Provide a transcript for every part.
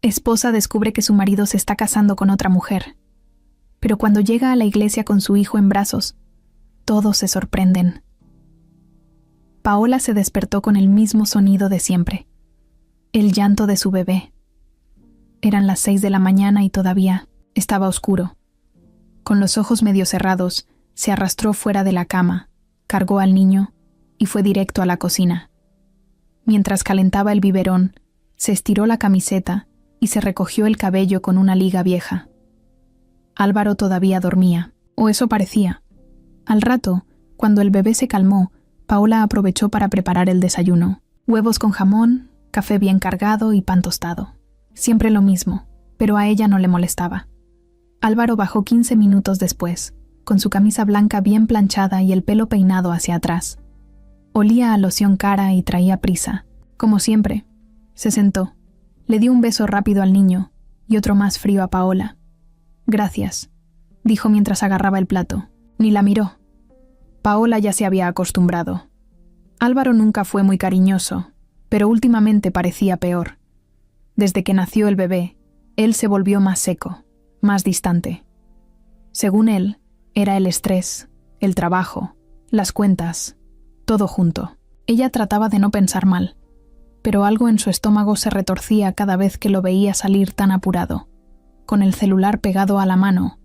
esposa descubre que su marido se está casando con otra mujer. Pero cuando llega a la iglesia con su hijo en brazos, todos se sorprenden. Paola se despertó con el mismo sonido de siempre, el llanto de su bebé. Eran las 6 de la mañana y todavía estaba oscuro. Con los ojos medio cerrados, se arrastró fuera de la cama, cargó al niño y fue directo a la cocina. Mientras calentaba el biberón, se estiró la camiseta y se recogió el cabello con una liga vieja. Álvaro todavía dormía, o eso parecía. Al rato, cuando el bebé se calmó, Paola aprovechó para preparar el desayuno. Huevos con jamón, café bien cargado y pan tostado. Siempre lo mismo, pero a ella no le molestaba. Álvaro bajó 15 minutos después, con su camisa blanca bien planchada y el pelo peinado hacia atrás. Olía a loción cara y traía prisa. Como siempre, se sentó. Le dio un beso rápido al niño y otro más frío a Paola. «Gracias», dijo mientras agarraba el plato. Ni la miró. Paola ya se había acostumbrado. Álvaro nunca fue muy cariñoso, pero últimamente parecía peor. Desde que nació el bebé, él se volvió más seco, más distante. Según él, era el estrés, el trabajo, las cuentas, todo junto. Ella trataba de no pensar mal, pero algo en su estómago se retorcía cada vez que lo veía salir tan apurado, con el celular pegado a la mano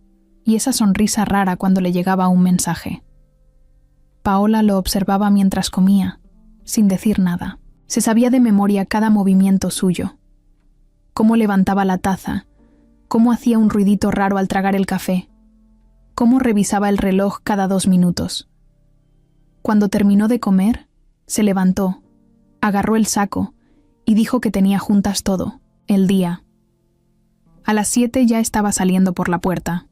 y esa sonrisa rara cuando le llegaba un mensaje. Paola lo observaba mientras comía, sin decir nada. Se sabía de memoria cada movimiento suyo. Cómo levantaba la taza, cómo hacía un ruidito raro al tragar el café, cómo revisaba el reloj cada 2 minutos. Cuando terminó de comer, se levantó, agarró el saco y dijo que tenía juntas todo, el día. A las 7 ya estaba saliendo por la puerta.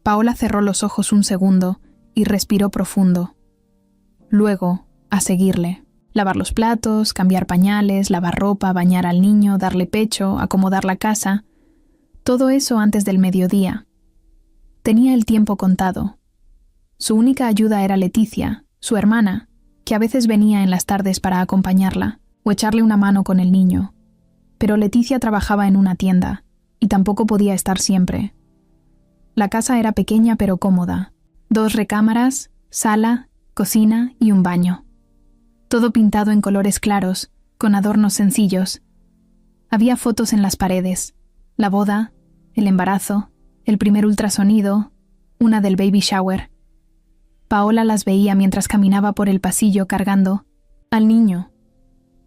Paola cerró los ojos un segundo y respiró profundo. Luego, a seguirle. Lavar los platos, cambiar pañales, lavar ropa, bañar al niño, darle pecho, acomodar la casa. Todo eso antes del mediodía. Tenía el tiempo contado. Su única ayuda era Leticia, su hermana, que a veces venía en las tardes para acompañarla o echarle una mano con el niño. Pero Leticia trabajaba en una tienda y tampoco podía estar siempre. La casa era pequeña pero cómoda. 2 recámaras, sala, cocina y un baño. Todo pintado en colores claros, con adornos sencillos. Había fotos en las paredes, la boda, el embarazo, el primer ultrasonido, una del baby shower. Paola las veía mientras caminaba por el pasillo cargando al niño,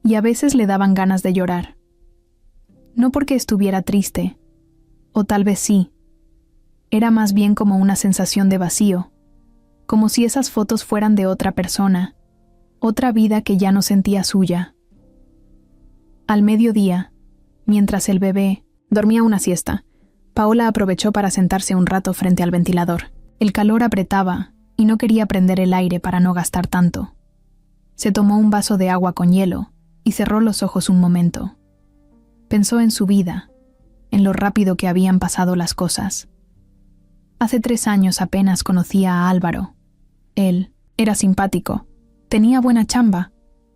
y a veces le daban ganas de llorar. No porque estuviera triste, o tal vez sí. Era más bien como una sensación de vacío, como si esas fotos fueran de otra persona, otra vida que ya no sentía suya. Al mediodía, mientras el bebé dormía una siesta, Paola aprovechó para sentarse un rato frente al ventilador. El calor apretaba y no quería prender el aire para no gastar tanto. Se tomó un vaso de agua con hielo y cerró los ojos un momento. Pensó en su vida, en lo rápido que habían pasado las cosas. Hace 3 años apenas conocía a Álvaro. Él era simpático, tenía buena chamba,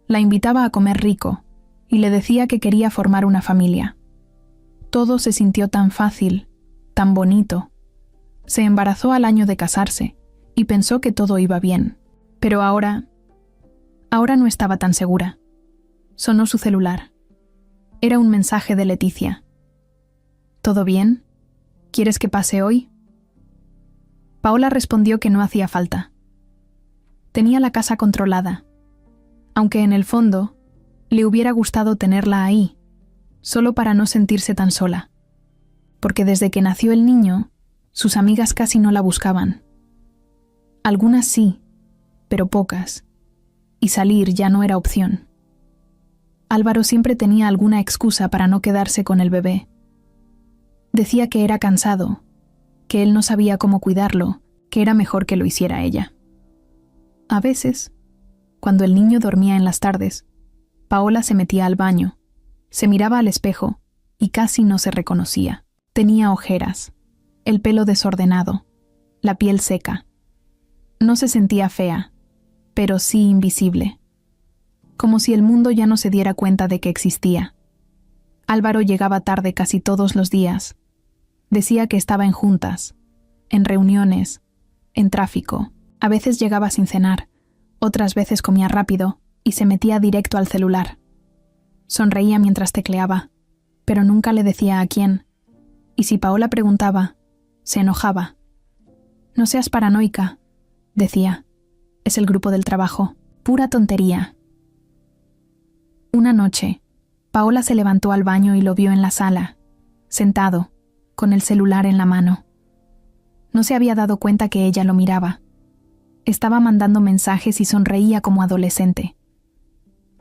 la invitaba a comer rico y le decía que quería formar una familia. Todo se sintió tan fácil, tan bonito. Se embarazó al año de casarse y pensó que todo iba bien. Pero ahora no estaba tan segura. Sonó su celular. Era un mensaje de Leticia. ¿Todo bien? ¿Quieres que pase hoy? Paola respondió que no hacía falta. Tenía la casa controlada, aunque en el fondo le hubiera gustado tenerla ahí, solo para no sentirse tan sola, porque desde que nació el niño, sus amigas casi no la buscaban. Algunas sí, pero pocas, y salir ya no era opción. Álvaro siempre tenía alguna excusa para no quedarse con el bebé. Decía que era cansado, que él no sabía cómo cuidarlo, que era mejor que lo hiciera ella. A veces, cuando el niño dormía en las tardes, Paola se metía al baño, se miraba al espejo y casi no se reconocía. Tenía ojeras, el pelo desordenado, la piel seca. No se sentía fea, pero sí invisible, como si el mundo ya no se diera cuenta de que existía. Álvaro llegaba tarde casi todos los días. Decía que estaba en juntas, en reuniones, en tráfico. A veces llegaba sin cenar, otras veces comía rápido y se metía directo al celular. Sonreía mientras tecleaba, pero nunca le decía a quién. Y si Paola preguntaba, se enojaba. «No seas paranoica», decía. «Es el grupo del trabajo. Pura tontería». Una noche, Paola se levantó al baño y lo vio en la sala, sentado, con el celular en la mano. No se había dado cuenta que ella lo miraba. Estaba mandando mensajes y sonreía como adolescente.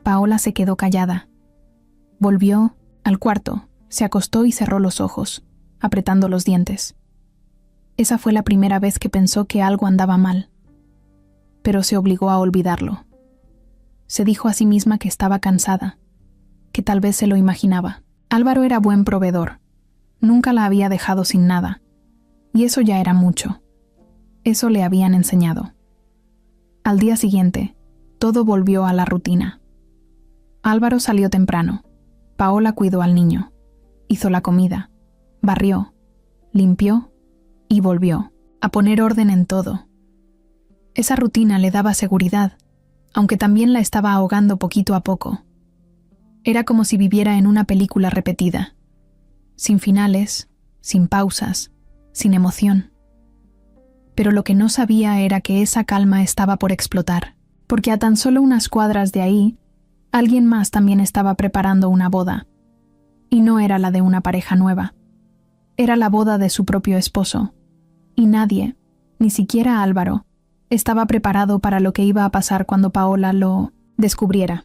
Paola se quedó callada. Volvió al cuarto, se acostó y cerró los ojos, apretando los dientes. Esa fue la primera vez que pensó que algo andaba mal, pero se obligó a olvidarlo. Se dijo a sí misma que estaba cansada, que tal vez se lo imaginaba. Álvaro era buen proveedor. Nunca la había dejado sin nada, y eso ya era mucho. Eso le habían enseñado. Al día siguiente, todo volvió a la rutina. Álvaro salió temprano. Paola cuidó al niño. Hizo la comida. Barrió. Limpió. Y volvió a poner orden en todo. Esa rutina le daba seguridad, aunque también la estaba ahogando poquito a poco. Era como si viviera en una película repetida, sin finales, sin pausas, sin emoción. Pero lo que no sabía era que esa calma estaba por explotar, porque a tan solo unas cuadras de ahí, alguien más también estaba preparando una boda. Y no era la de una pareja nueva. Era la boda de su propio esposo. Y nadie, ni siquiera Álvaro, estaba preparado para lo que iba a pasar cuando Paola lo descubriera.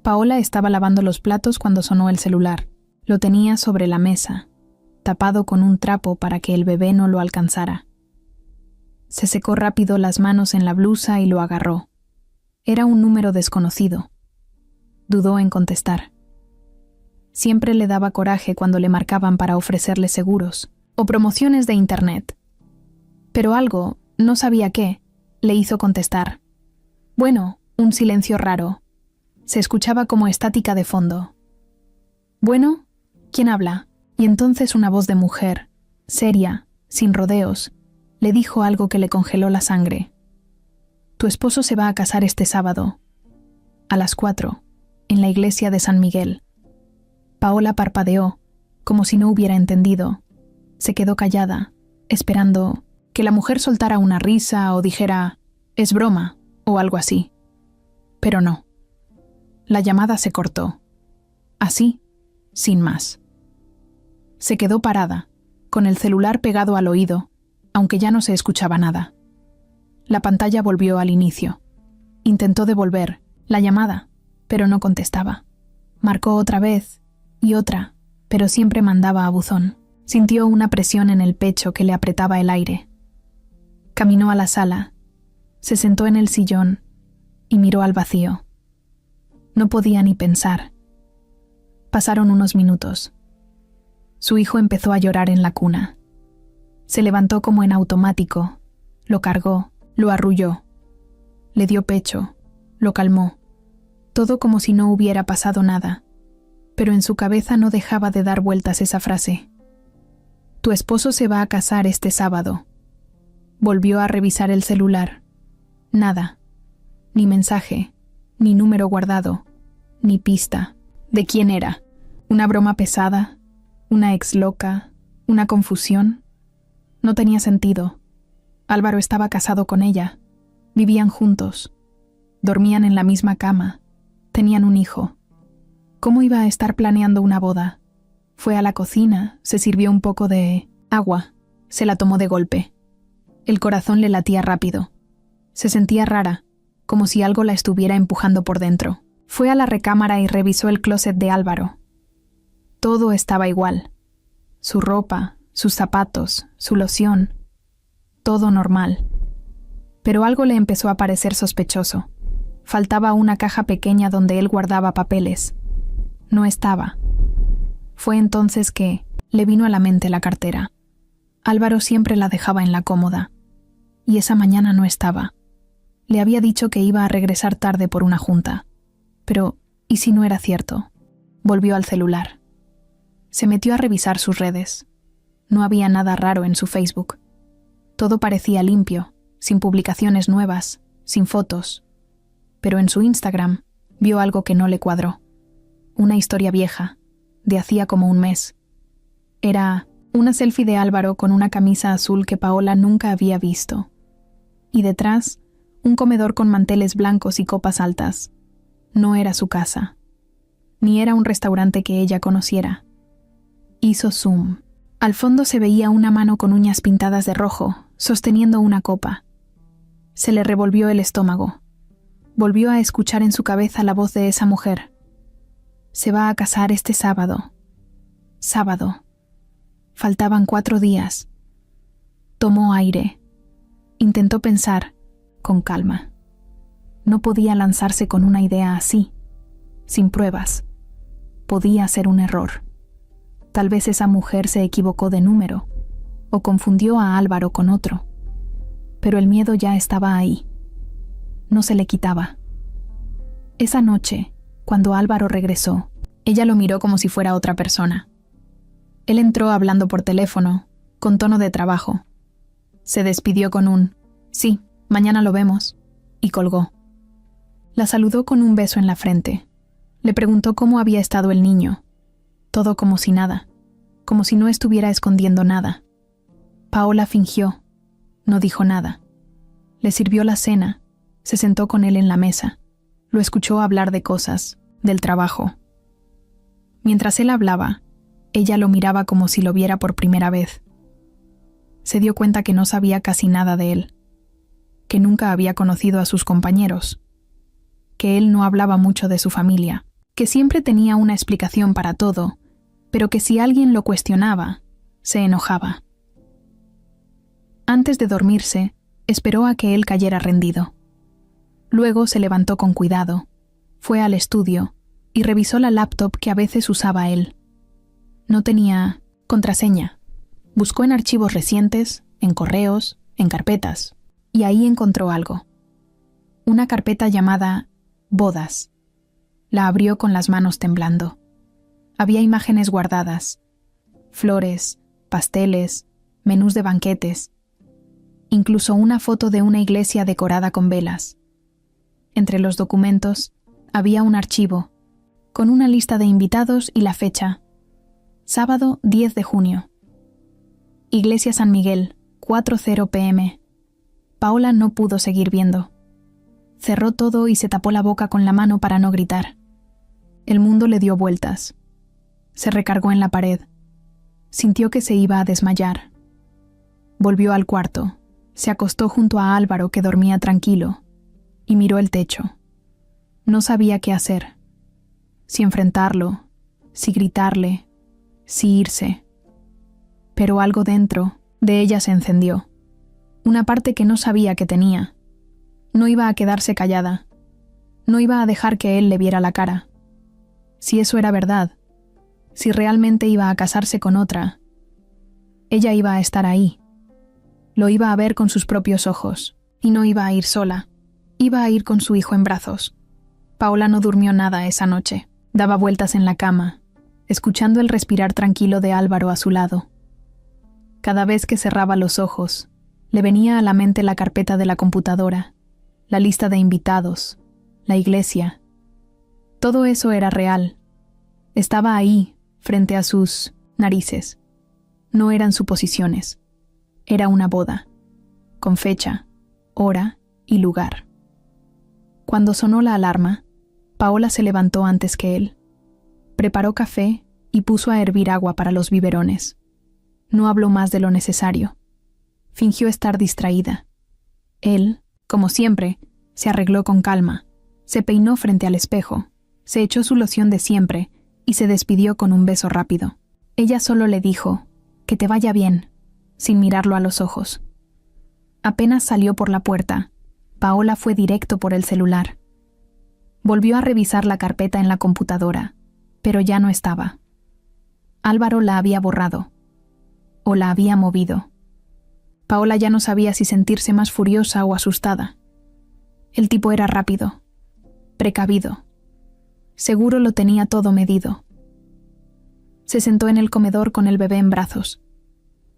Paola estaba lavando los platos cuando sonó el celular. Lo tenía sobre la mesa, tapado con un trapo para que el bebé no lo alcanzara. Se secó rápido las manos en la blusa y lo agarró. Era un número desconocido. Dudó en contestar. Siempre le daba coraje cuando le marcaban para ofrecerle seguros o promociones de internet. Pero algo, no sabía qué, le hizo contestar. Bueno, un silencio raro. Se escuchaba como estática de fondo. Bueno, ¿quién habla? Y entonces una voz de mujer, seria, sin rodeos, le dijo algo que le congeló la sangre. Tu esposo se va a casar este sábado, a las 4, en la iglesia de San Miguel. Paola parpadeó, como si no hubiera entendido. Se quedó callada, esperando que la mujer soltara una risa o dijera, «Es broma», o algo así. Pero no. La llamada se cortó. Así, sin más. Se quedó parada, con el celular pegado al oído, aunque ya no se escuchaba nada. La pantalla volvió al inicio. Intentó devolver la llamada, pero no contestaba. Marcó otra vez y otra, pero siempre mandaba a buzón. Sintió una presión en el pecho que le apretaba el aire. Caminó a la sala, se sentó en el sillón y miró al vacío. No podía ni pensar. Pasaron unos minutos. Su hijo empezó a llorar en la cuna. Se levantó como en automático, lo cargó, lo arrulló. Le dio pecho, lo calmó. Todo como si no hubiera pasado nada, pero en su cabeza no dejaba de dar vueltas esa frase. Tu esposo se va a casar este sábado. Volvió a revisar el celular. Nada. Ni mensaje, ni número guardado, ni pista. ¿De quién era? ¿Una broma pesada? ¿Una ex loca? ¿Una confusión? No tenía sentido. Álvaro estaba casado con ella. Vivían juntos. Dormían en la misma cama. Tenían un hijo. ¿Cómo iba a estar planeando una boda? Fue a la cocina, se sirvió un poco de agua, se la tomó de golpe. El corazón le latía rápido. Se sentía rara, como si algo la estuviera empujando por dentro. Fue a la recámara y revisó el closet de Álvaro. Todo estaba igual. Su ropa, sus zapatos, su loción. Todo normal. Pero algo le empezó a parecer sospechoso. Faltaba una caja pequeña donde él guardaba papeles. No estaba. Fue entonces que le vino a la mente la cartera. Álvaro siempre la dejaba en la cómoda. Y esa mañana no estaba. Le había dicho que iba a regresar tarde por una junta. Pero, ¿y si no era cierto? Volvió al celular. Se metió a revisar sus redes. No había nada raro en su Facebook. Todo parecía limpio, sin publicaciones nuevas, sin fotos. Pero en su Instagram vio algo que no le cuadró. Una historia vieja, de hacía como un mes. Era una selfie de Álvaro con una camisa azul que Paola nunca había visto. Y detrás, un comedor con manteles blancos y copas altas. No era su casa. Ni era un restaurante que ella conociera. Hizo zoom. Al fondo se veía una mano con uñas pintadas de rojo, sosteniendo una copa. Se le revolvió el estómago. Volvió a escuchar en su cabeza la voz de esa mujer. Se va a casar este sábado. Sábado. Faltaban 4 días. Tomó aire. Intentó pensar, con calma. No podía lanzarse con una idea así, sin pruebas. Podía ser un error. Tal vez esa mujer se equivocó de número, o confundió a Álvaro con otro. Pero el miedo ya estaba ahí. No se le quitaba. Esa noche, cuando Álvaro regresó, ella lo miró como si fuera otra persona. Él entró hablando por teléfono, con tono de trabajo. Se despidió con un «Sí, mañana lo vemos», y colgó. La saludó con un beso en la frente. Le preguntó cómo había estado el niño. Todo como si nada, como si no estuviera escondiendo nada. Paola fingió. No dijo nada. Le sirvió la cena, se sentó con él en la mesa. Lo escuchó hablar de cosas, del trabajo. Mientras él hablaba, ella lo miraba como si lo viera por primera vez. Se dio cuenta que no sabía casi nada de él, que nunca había conocido a sus compañeros, que él no hablaba mucho de su familia, que siempre tenía una explicación para todo, pero que si alguien lo cuestionaba, se enojaba. Antes de dormirse, esperó a que él cayera rendido. Luego se levantó con cuidado, fue al estudio y revisó la laptop que a veces usaba él. No tenía contraseña. Buscó en archivos recientes, en correos, en carpetas, y ahí encontró algo. Una carpeta llamada Bodas. La abrió con las manos temblando. Había imágenes guardadas, flores, pasteles, menús de banquetes, incluso una foto de una iglesia decorada con velas. Entre los documentos había un archivo, con una lista de invitados y la fecha. Sábado 10 de junio. Iglesia San Miguel, 4:00 p.m. Paola no pudo seguir viendo. Cerró todo y se tapó la boca con la mano para no gritar. El mundo le dio vueltas. Se recargó en la pared. Sintió que se iba a desmayar. Volvió al cuarto. Se acostó junto a Álvaro, que dormía tranquilo, y miró el techo. No sabía qué hacer. Si enfrentarlo, si gritarle, si irse. Pero algo dentro de ella se encendió. Una parte que no sabía que tenía. No iba a quedarse callada. No iba a dejar que él le viera la cara. Si eso era verdad, si realmente iba a casarse con otra, ella iba a estar ahí. Lo iba a ver con sus propios ojos, y no iba a ir sola. Iba a ir con su hijo en brazos. Paola no durmió nada esa noche. Daba vueltas en la cama, escuchando el respirar tranquilo de Álvaro a su lado. Cada vez que cerraba los ojos, le venía a la mente la carpeta de la computadora, la lista de invitados, la iglesia. Todo eso era real. Estaba ahí, frente a sus narices. No eran suposiciones. Era una boda, con fecha, hora y lugar. Cuando sonó la alarma, Paola se levantó antes que él. Preparó café y puso a hervir agua para los biberones. No habló más de lo necesario. Fingió estar distraída. Él, como siempre, se arregló con calma, se peinó frente al espejo, se echó su loción de siempre y se despidió con un beso rápido. Ella solo le dijo, «Que te vaya bien», sin mirarlo a los ojos. Apenas salió por la puerta, Paola fue directo por el celular. Volvió a revisar la carpeta en la computadora, pero ya no estaba. Álvaro la había borrado, o la había movido. Paola ya no sabía si sentirse más furiosa o asustada. El tipo era rápido, precavido. Seguro lo tenía todo medido. Se sentó en el comedor con el bebé en brazos.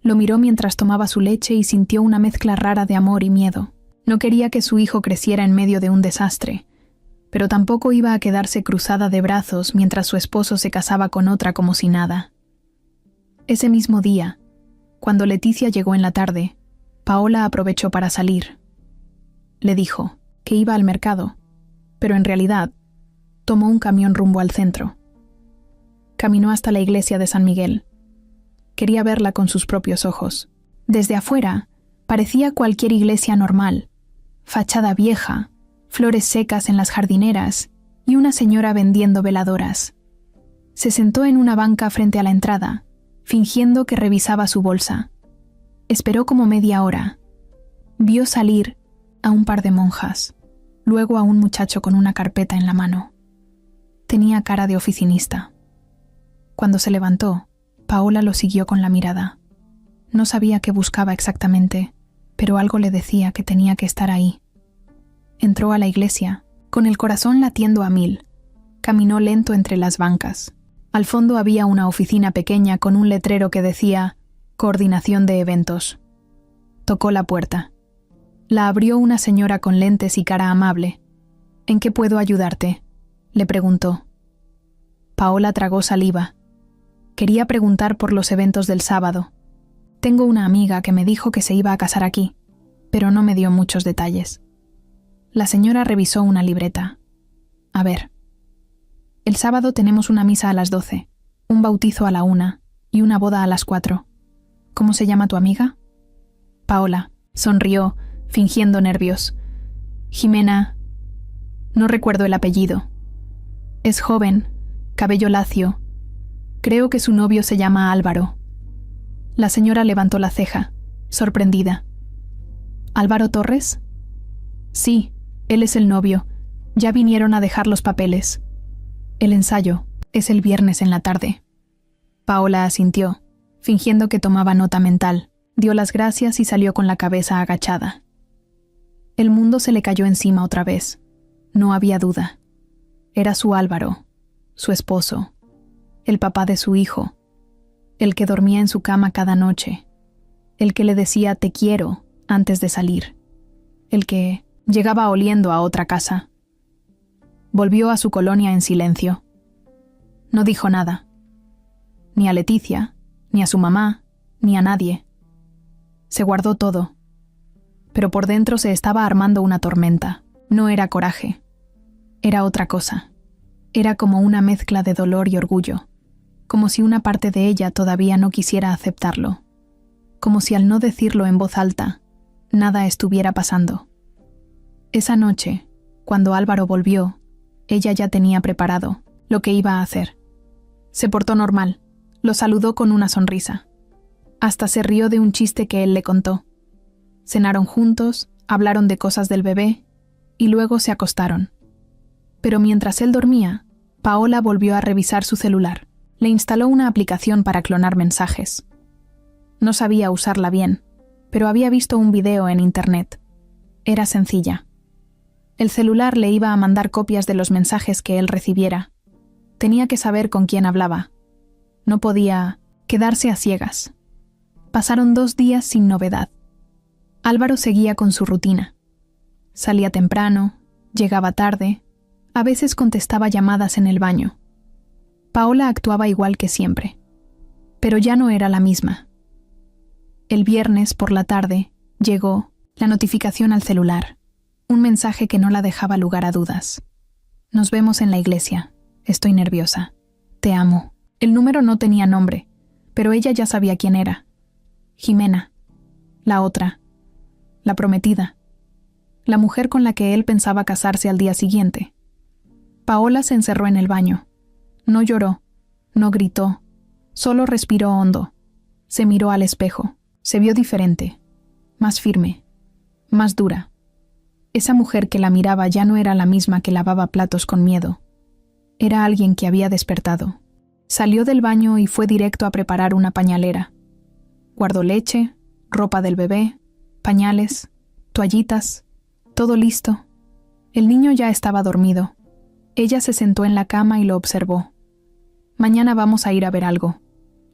Lo miró mientras tomaba su leche y sintió una mezcla rara de amor y miedo. No quería que su hijo creciera en medio de un desastre, pero tampoco iba a quedarse cruzada de brazos mientras su esposo se casaba con otra como si nada. Ese mismo día, cuando Leticia llegó en la tarde, Paola aprovechó para salir. Le dijo que iba al mercado, pero en realidad tomó un camión rumbo al centro. Caminó hasta la iglesia de San Miguel. Quería verla con sus propios ojos. Desde afuera, parecía cualquier iglesia normal. Fachada vieja, flores secas en las jardineras y una señora vendiendo veladoras. Se sentó en una banca frente a la entrada, fingiendo que revisaba su bolsa. Esperó como media hora. Vio salir a un par de monjas, luego a un muchacho con una carpeta en la mano. Tenía cara de oficinista. Cuando se levantó, Paola lo siguió con la mirada. No sabía qué buscaba exactamente, pero algo le decía que tenía que estar ahí. Entró a la iglesia, con el corazón latiendo a 1000. Caminó lento entre las bancas. Al fondo había una oficina pequeña con un letrero que decía «Coordinación de eventos». Tocó la puerta. La abrió una señora con lentes y cara amable. «¿En qué puedo ayudarte?», le preguntó. Paola tragó saliva. Quería preguntar por los eventos del sábado. Tengo una amiga que me dijo que se iba a casar aquí, pero no me dio muchos detalles. La señora revisó una libreta. A ver. El sábado tenemos una misa a las 12, un bautizo a la 1 y una boda a las 4. ¿Cómo se llama tu amiga? Paola sonrió, fingiendo nervios. Jimena. No recuerdo el apellido. Es joven, cabello lacio. Creo que su novio se llama Álvaro. La señora levantó la ceja, sorprendida. ¿Álvaro Torres? Sí, él es el novio. Ya vinieron a dejar los papeles. El ensayo es el viernes en la tarde. Paola asintió, fingiendo que tomaba nota mental. Dio las gracias y salió con la cabeza agachada. El mundo se le cayó encima otra vez. No había duda. Era su Álvaro, su esposo, el papá de su hijo, el que dormía en su cama cada noche, el que le decía «te quiero» antes de salir, el que llegaba oliendo a otra casa. Volvió a su colonia en silencio. No dijo nada. Ni a Leticia, ni a su mamá, ni a nadie. Se guardó todo. Pero por dentro se estaba armando una tormenta. No era coraje. Era otra cosa. Era como una mezcla de dolor y orgullo. Como si una parte de ella todavía no quisiera aceptarlo. Como si al no decirlo en voz alta, nada estuviera pasando. Esa noche, cuando Álvaro volvió, ella ya tenía preparado lo que iba a hacer. Se portó normal, lo saludó con una sonrisa. Hasta se rió de un chiste que él le contó. Cenaron juntos, hablaron de cosas del bebé y luego se acostaron. Pero mientras él dormía, Paola volvió a revisar su celular. Le instaló una aplicación para clonar mensajes. No sabía usarla bien, pero había visto un video en internet. Era sencilla. El celular le iba a mandar copias de los mensajes que él recibiera. Tenía que saber con quién hablaba. No podía quedarse a ciegas. Pasaron 2 días sin novedad. Álvaro seguía con su rutina. Salía temprano, llegaba tarde, a veces contestaba llamadas en el baño. Paola actuaba igual que siempre, pero ya no era la misma. El viernes por la tarde llegó la notificación al celular, un mensaje que no la dejaba lugar a dudas. Nos vemos en la iglesia. Estoy nerviosa. Te amo. El número no tenía nombre, pero ella ya sabía quién era. Jimena, la otra, la prometida, la mujer con la que él pensaba casarse al día siguiente. Paola se encerró en el baño. No lloró, no gritó, solo respiró hondo. Se miró al espejo. Se vio diferente, más firme, más dura. Esa mujer que la miraba ya no era la misma que lavaba platos con miedo. Era alguien que había despertado. Salió del baño y fue directo a preparar una pañalera. Guardó leche, ropa del bebé, pañales, toallitas, todo listo. El niño ya estaba dormido. Ella se sentó en la cama y lo observó. Mañana vamos a ir a ver algo,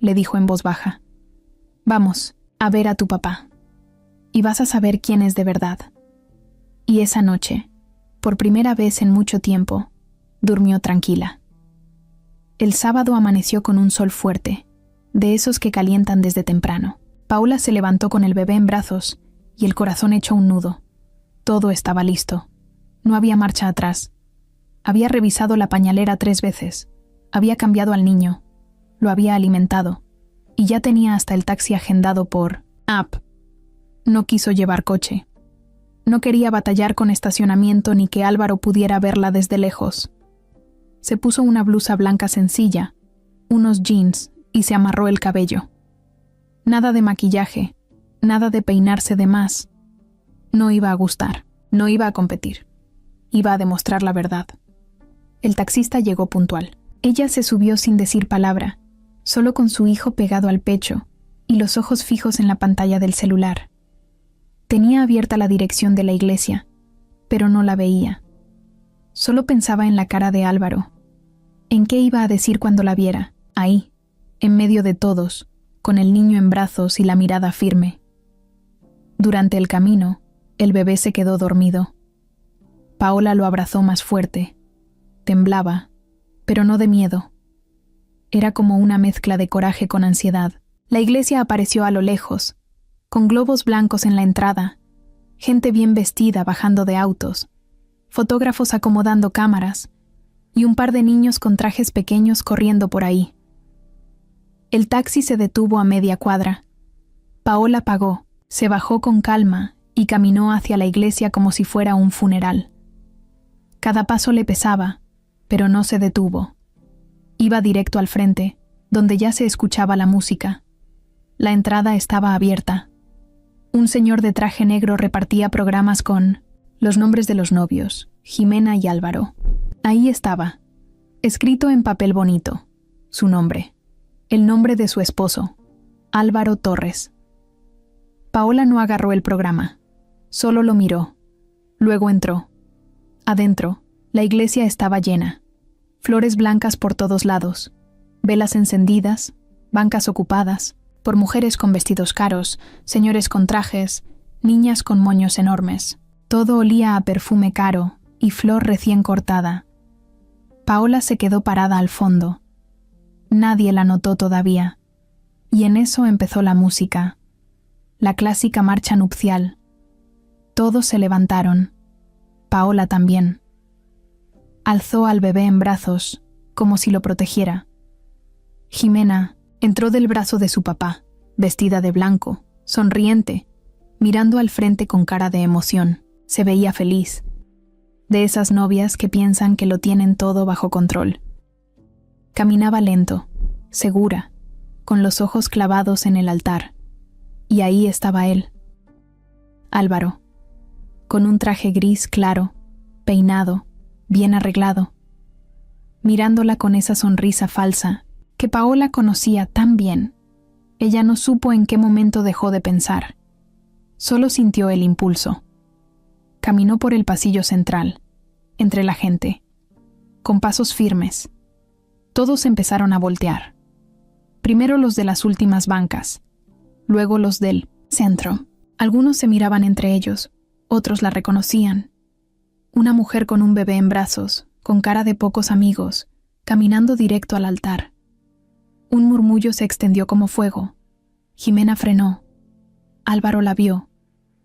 le dijo en voz baja. Vamos, a ver a tu papá. Y vas a saber quién es de verdad. Y esa noche, por primera vez en mucho tiempo, durmió tranquila. El sábado amaneció con un sol fuerte, de esos que calientan desde temprano. Paola se levantó con el bebé en brazos y el corazón hecho un nudo. Todo estaba listo. No había marcha atrás. Había revisado la pañalera 3 veces. Había cambiado al niño. Lo había alimentado. Y ya tenía hasta el taxi agendado por app. No quiso llevar coche. No quería batallar con estacionamiento ni que Álvaro pudiera verla desde lejos. Se puso una blusa blanca sencilla, unos jeans y se amarró el cabello. Nada de maquillaje, nada de peinarse de más. No iba a gustar, no iba a competir. Iba a demostrar la verdad. El taxista llegó puntual. Ella se subió sin decir palabra, solo con su hijo pegado al pecho y los ojos fijos en la pantalla del celular. Tenía abierta la dirección de la iglesia, pero no la veía. Solo pensaba en la cara de Álvaro. ¿En qué iba a decir cuando la viera? Ahí, en medio de todos, con el niño en brazos y la mirada firme. Durante el camino, el bebé se quedó dormido. Paola lo abrazó más fuerte. Temblaba, pero no de miedo. Era como una mezcla de coraje con ansiedad. La iglesia apareció a lo lejos, con globos blancos en la entrada, gente bien vestida bajando de autos, fotógrafos acomodando cámaras y un par de niños con trajes pequeños corriendo por ahí. El taxi se detuvo a media cuadra. Paola pagó, se bajó con calma y caminó hacia la iglesia como si fuera un funeral. Cada paso le pesaba, pero no se detuvo. Iba directo al frente, donde ya se escuchaba la música. La entrada estaba abierta. Un señor de traje negro repartía programas con los nombres de los novios, Jimena y Álvaro. Ahí estaba, escrito en papel bonito, su nombre. El nombre de su esposo, Álvaro Torres. Paola no agarró el programa, solo lo miró. Luego entró. Adentro, la iglesia estaba llena. Flores blancas por todos lados, velas encendidas, bancas ocupadas, por mujeres con vestidos caros, señores con trajes, niñas con moños enormes. Todo olía a perfume caro y flor recién cortada. Paola se quedó parada al fondo. Nadie la notó todavía, y en eso empezó la música, la clásica marcha nupcial. Todos se levantaron, Paola también. Alzó al bebé en brazos, como si lo protegiera. Jimena entró del brazo de su papá, vestida de blanco, sonriente, mirando al frente con cara de emoción. Se veía feliz, de esas novias que piensan que lo tienen todo bajo control. Caminaba lento, segura, con los ojos clavados en el altar. Y ahí estaba él, Álvaro, con un traje gris claro, peinado, bien arreglado, mirándola con esa sonrisa falsa que Paola conocía tan bien. Ella no supo en qué momento dejó de pensar. Solo sintió el impulso. Caminó por el pasillo central, entre la gente, con pasos firmes. Todos empezaron a voltear. Primero los de las últimas bancas, luego los del centro. Algunos se miraban entre ellos, otros la reconocían. Una mujer con un bebé en brazos, con cara de pocos amigos, caminando directo al altar. Un murmullo se extendió como fuego. Jimena frenó. Álvaro la vio,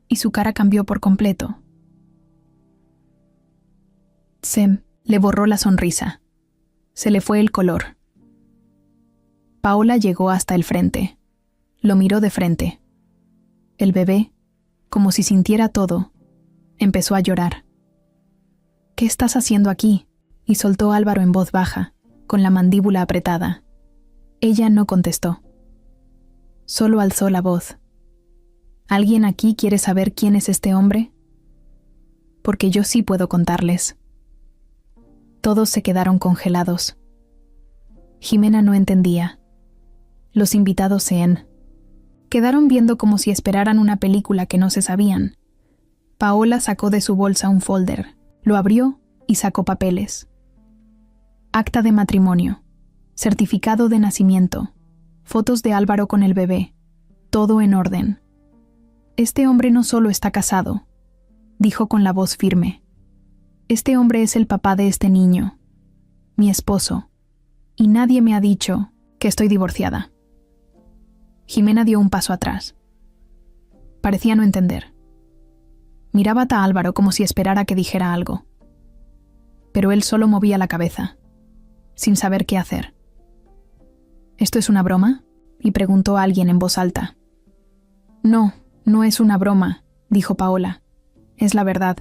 y su cara cambió por completo. Se le borró la sonrisa. Se le fue el color. Paola llegó hasta el frente. Lo miró de frente. El bebé, como si sintiera todo, empezó a llorar. «¿Qué estás haciendo aquí?», y soltó Álvaro en voz baja, con la mandíbula apretada. Ella no contestó. Solo alzó la voz. «¿Alguien aquí quiere saber quién es este hombre? Porque yo sí puedo contarles». Todos se quedaron congelados. Jimena no entendía. Los invitados se quedaron viendo como si esperaran una película que no se sabían. Paola sacó de su bolsa un folder, lo abrió y sacó papeles. Acta de matrimonio, certificado de nacimiento, fotos de Álvaro con el bebé, todo en orden. Este hombre no solo está casado, dijo con la voz firme. Este hombre es el papá de este niño, mi esposo, y nadie me ha dicho que estoy divorciada. Jimena dio un paso atrás. Parecía no entender. Miraba a Álvaro como si esperara que dijera algo. Pero él solo movía la cabeza, sin saber qué hacer. ¿Esto es una broma?, y preguntó a alguien en voz alta. No, no es una broma, dijo Paola. Es la verdad.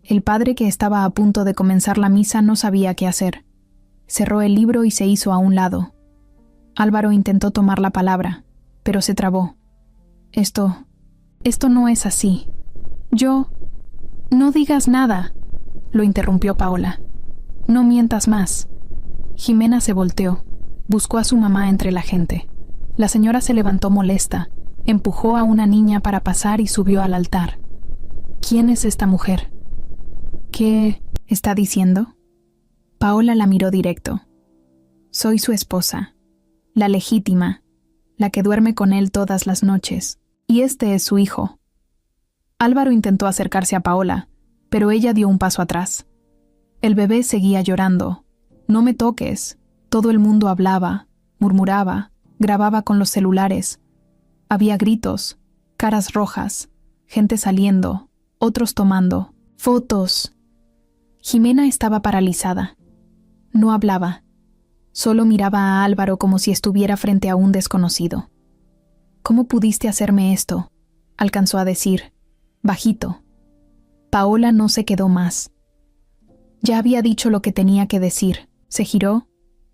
El padre, que estaba a punto de comenzar la misa, no sabía qué hacer. Cerró el libro y se hizo a un lado. Álvaro intentó tomar la palabra, pero se trabó. Esto no es así. No digas nada, lo interrumpió Paola. No mientas más. Jimena se volteó. Buscó a su mamá entre la gente. La señora se levantó molesta, empujó a una niña para pasar y subió al altar. ¿Quién es esta mujer? ¿Qué está diciendo? Paola la miró directo. Soy su esposa, la legítima, la que duerme con él todas las noches, y este es su hijo. Álvaro intentó acercarse a Paola, pero ella dio un paso atrás. El bebé seguía llorando. No me toques. Todo el mundo hablaba, murmuraba, grababa con los celulares. Había gritos, caras rojas, gente saliendo, otros tomando, fotos. Jimena estaba paralizada. No hablaba. Solo miraba a Álvaro como si estuviera frente a un desconocido. ¿Cómo pudiste hacerme esto?, alcanzó a decir, bajito. Paola no se quedó más. Ya había dicho lo que tenía que decir. Se giró,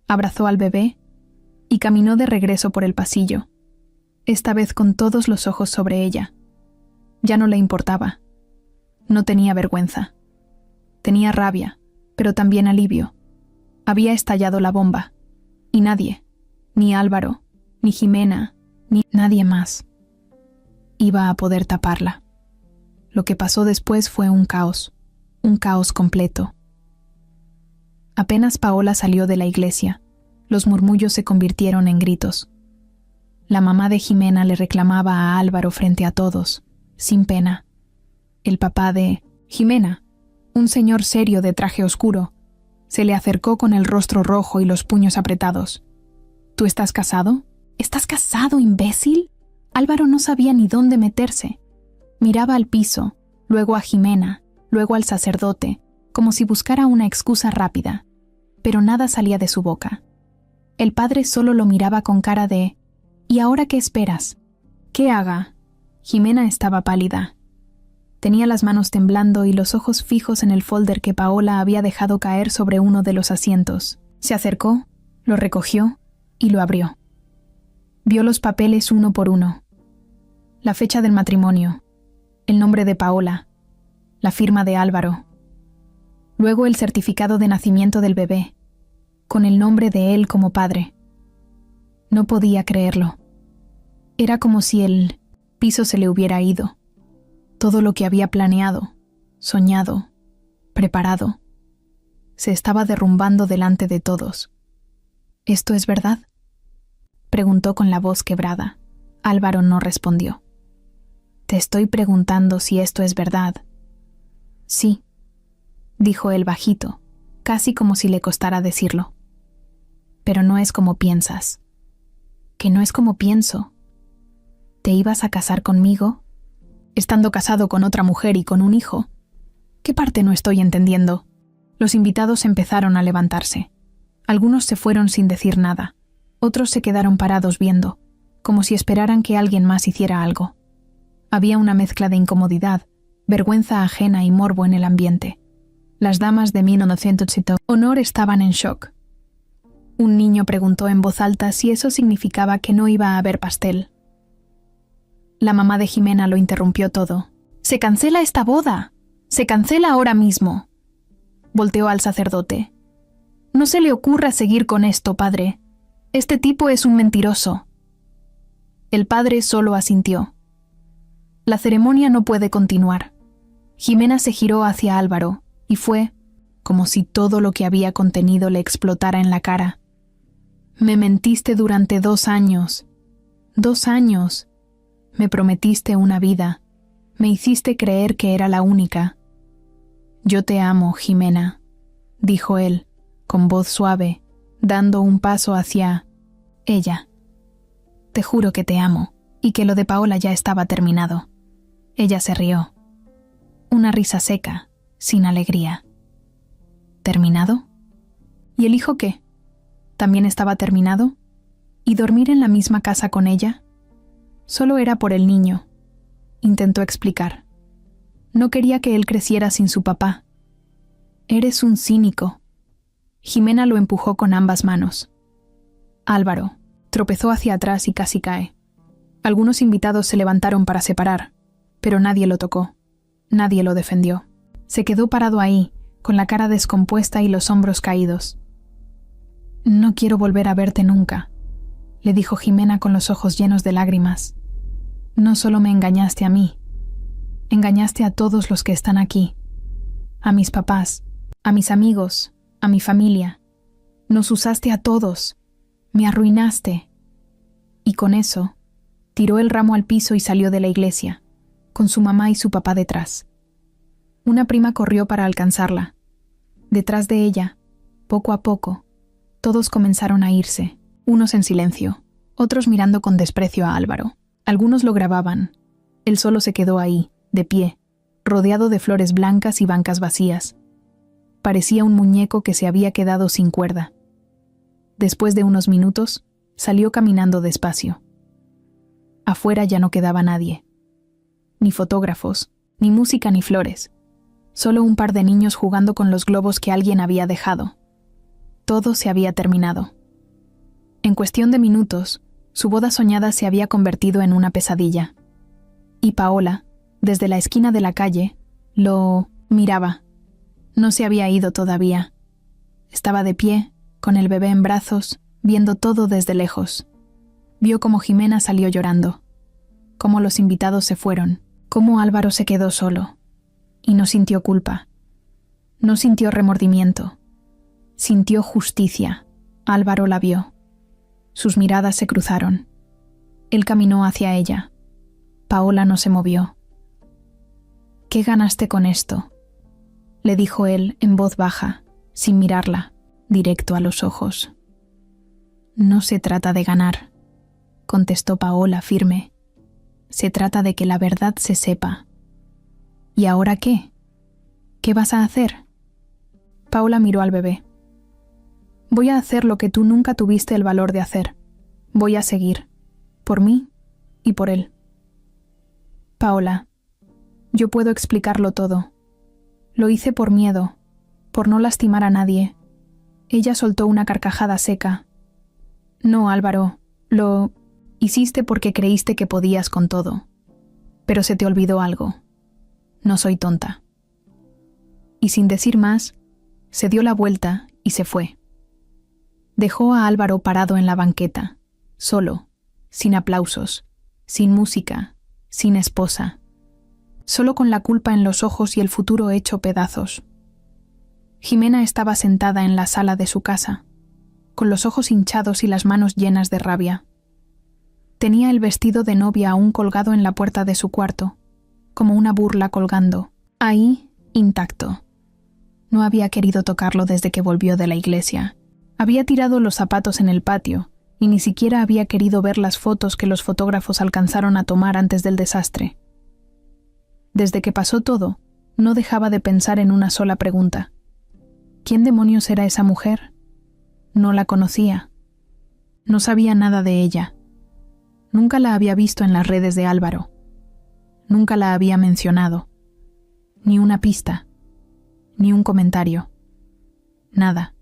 abrazó al bebé y caminó de regreso por el pasillo, esta vez con todos los ojos sobre ella. Ya no le importaba. No tenía vergüenza. Tenía rabia, pero también alivio. Había estallado la bomba, y nadie, ni Álvaro, ni Jimena, ni nadie más, iba a poder taparla. Lo que pasó después fue un caos completo. Apenas Paola salió de la iglesia, los murmullos se convirtieron en gritos. La mamá de Jimena le reclamaba a Álvaro frente a todos, sin pena. El papá de Jimena, un señor serio de traje oscuro, se le acercó con el rostro rojo y los puños apretados. ¿Tú estás casado? ¿Estás casado, imbécil? Álvaro no sabía ni dónde meterse. Miraba al piso, luego a Jimena, luego al sacerdote, como si buscara una excusa rápida, pero nada salía de su boca. El padre solo lo miraba con cara de ¿y ahora qué esperas? ¿Qué haga? Jimena estaba pálida. Tenía las manos temblando y los ojos fijos en el folder que Paola había dejado caer sobre uno de los asientos. Se acercó, lo recogió y lo abrió. Vio los papeles uno por uno. La fecha del matrimonio, el nombre de Paola, la firma de Álvaro. Luego el certificado de nacimiento del bebé, con el nombre de él como padre. No podía creerlo. Era como si el piso se le hubiera ido. Todo lo que había planeado, soñado, preparado, se estaba derrumbando delante de todos. ¿Esto es verdad?, preguntó con la voz quebrada. Álvaro no respondió. Te estoy preguntando si esto es verdad. Sí, dijo él bajito, casi como si le costara decirlo. Pero no es como piensas. ¿Que no es como pienso? ¿Te ibas a casar conmigo? Estando casado con otra mujer y con un hijo. ¿Qué parte no estoy entendiendo? Los invitados empezaron a levantarse. Algunos se fueron sin decir nada. Otros se quedaron parados viendo, como si esperaran que alguien más hiciera algo. Había una mezcla de incomodidad, vergüenza ajena y morbo en el ambiente. Las damas de 1900 honor estaban en shock. Un niño preguntó en voz alta si eso significaba que no iba a haber pastel. La mamá de Jimena lo interrumpió todo. ¡Se cancela esta boda! ¡Se cancela ahora mismo! Volteó al sacerdote. No se le ocurra seguir con esto, padre. Este tipo es un mentiroso. El padre solo asintió. La ceremonia no puede continuar. Jimena se giró hacia Álvaro y fue como si todo lo que había contenido le explotara en la cara. Me mentiste durante 2 años. 2 años. Me prometiste una vida. Me hiciste creer que era la única. Yo te amo, Jimena, dijo él, con voz suave, dando un paso hacia ella. Te juro que te amo, y que lo de Paola ya estaba terminado. Ella se rió. Una risa seca, sin alegría. ¿Terminado? ¿Y el hijo qué? ¿También estaba terminado? ¿Y dormir en la misma casa con ella? Solo era por el niño, intentó explicar. No quería que él creciera sin su papá. Eres un cínico. Jimena lo empujó con ambas manos. Álvaro tropezó hacia atrás y casi cae. Algunos invitados se levantaron para separar, pero nadie lo tocó. Nadie lo defendió. Se quedó parado ahí, con la cara descompuesta y los hombros caídos. No quiero volver a verte nunca, le dijo Jimena con los ojos llenos de lágrimas. No solo me engañaste a mí, engañaste a todos los que están aquí, a mis papás, a mis amigos, a mi familia. Nos usaste a todos, me arruinaste. Y con eso, tiró el ramo al piso y salió de la iglesia, con su mamá y su papá detrás. Una prima corrió para alcanzarla. Detrás de ella, poco a poco, todos comenzaron a irse, unos en silencio, otros mirando con desprecio a Álvaro. Algunos lo grababan. Él solo se quedó ahí, de pie, rodeado de flores blancas y bancas vacías. Parecía un muñeco que se había quedado sin cuerda. Después de unos minutos, salió caminando despacio. Afuera ya no quedaba nadie. Ni fotógrafos, ni música ni flores. Solo un par de niños jugando con los globos que alguien había dejado. Todo se había terminado. En cuestión de minutos, su boda soñada se había convertido en una pesadilla. Y Paola, desde la esquina de la calle, lo miraba. No se había ido todavía. Estaba de pie, con el bebé en brazos, viendo todo desde lejos. Vio cómo Jimena salió llorando, cómo los invitados se fueron, cómo Álvaro se quedó solo. Y no sintió culpa. No sintió remordimiento. Sintió justicia. Álvaro la vio. Sus miradas se cruzaron. Él caminó hacia ella. Paola no se movió. ¿Qué ganaste con esto?, le dijo él en voz baja, sin mirarla, directo a los ojos. No se trata de ganar, contestó Paola firme. Se trata de que la verdad se sepa. ¿Y ahora qué? ¿Qué vas a hacer? Paola miró al bebé. Voy a hacer lo que tú nunca tuviste el valor de hacer. Voy a seguir, por mí y por él. Paola, yo puedo explicarlo todo. Lo hice por miedo, por no lastimar a nadie. Ella soltó una carcajada seca. No, Álvaro, lo hiciste porque creíste que podías con todo. Pero se te olvidó algo. No soy tonta. Y sin decir más, se dio la vuelta y se fue. Dejó a Álvaro parado en la banqueta, solo, sin aplausos, sin música, sin esposa, solo con la culpa en los ojos y el futuro hecho pedazos. Jimena estaba sentada en la sala de su casa, con los ojos hinchados y las manos llenas de rabia. Tenía el vestido de novia aún colgado en la puerta de su cuarto, como una burla colgando, ahí, intacto. No había querido tocarlo desde que volvió de la iglesia. Había tirado los zapatos en el patio y ni siquiera había querido ver las fotos que los fotógrafos alcanzaron a tomar antes del desastre. Desde que pasó todo, no dejaba de pensar en una sola pregunta. ¿Quién demonios era esa mujer? No la conocía. No sabía nada de ella. Nunca la había visto en las redes de Álvaro. Nunca la había mencionado. Ni una pista. Ni un comentario. Nada.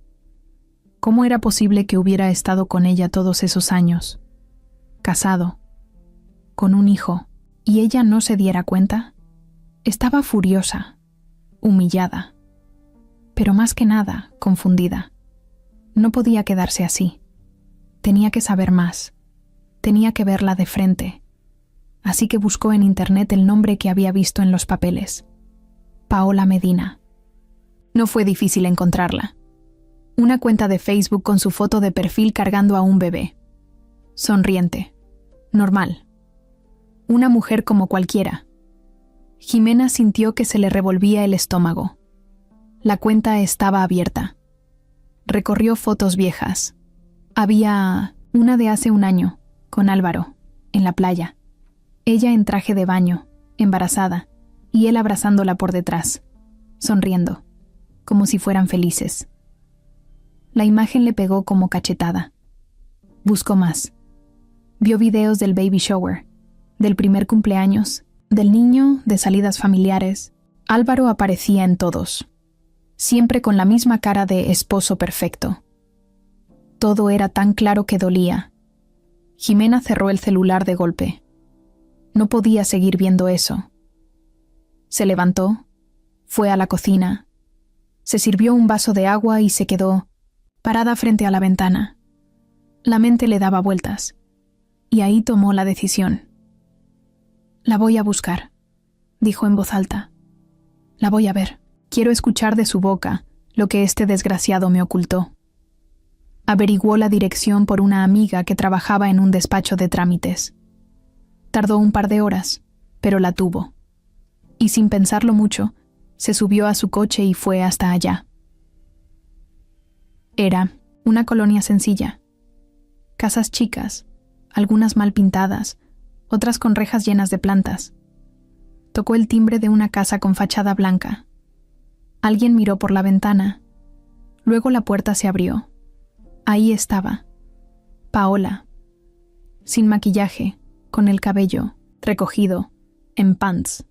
¿Cómo era posible que hubiera estado con ella todos esos años? Casado. Con un hijo. ¿Y ella no se diera cuenta? Estaba furiosa. Humillada. Pero más que nada, confundida. No podía quedarse así. Tenía que saber más. Tenía que verla de frente. Así que buscó en internet el nombre que había visto en los papeles. Paola Medina. No fue difícil encontrarla. Una cuenta de Facebook con su foto de perfil cargando a un bebé. Sonriente. Normal. Una mujer como cualquiera. Jimena sintió que se le revolvía el estómago. La cuenta estaba abierta. Recorrió fotos viejas. Había una de hace un año, con Álvaro, en la playa. Ella en traje de baño, embarazada, y él abrazándola por detrás, sonriendo, como si fueran felices. La imagen le pegó como cachetada. Buscó más. Vio videos del baby shower, del primer cumpleaños, del niño, de salidas familiares. Álvaro aparecía en todos, siempre con la misma cara de esposo perfecto. Todo era tan claro que dolía. Jimena cerró el celular de golpe. No podía seguir viendo eso. Se levantó, fue a la cocina, se sirvió un vaso de agua y se quedó parada frente a la ventana. La mente le daba vueltas, y ahí tomó la decisión. «La voy a buscar», dijo en voz alta. «La voy a ver. Quiero escuchar de su boca lo que este desgraciado me ocultó». Averiguó la dirección por una amiga que trabajaba en un despacho de trámites. Tardó un par de horas, pero la tuvo. Y sin pensarlo mucho, se subió a su coche y fue hasta allá. Era una colonia sencilla. Casas chicas, algunas mal pintadas, otras con rejas llenas de plantas. Tocó el timbre de una casa con fachada blanca. Alguien miró por la ventana. Luego la puerta se abrió. Ahí estaba. Paola. Sin maquillaje, con el cabello recogido, en pants.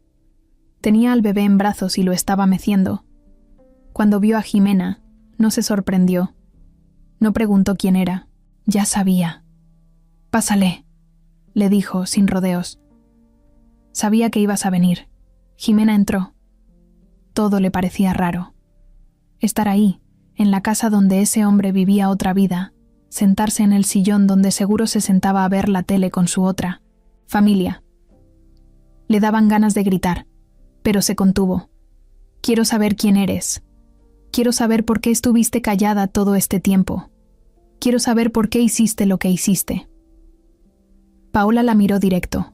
Tenía al bebé en brazos y lo estaba meciendo. Cuando vio a Jimena, no se sorprendió. No preguntó quién era. Ya sabía. «Pásale», le dijo, sin rodeos. Sabía que ibas a venir. Jimena entró. Todo le parecía raro. Estar ahí, en la casa donde ese hombre vivía otra vida, sentarse en el sillón donde seguro se sentaba a ver la tele con su otra familia. Le daban ganas de gritar, pero se contuvo. «Quiero saber quién eres. Quiero saber por qué estuviste callada todo este tiempo. Quiero saber por qué hiciste lo que hiciste». Paola la miró directo.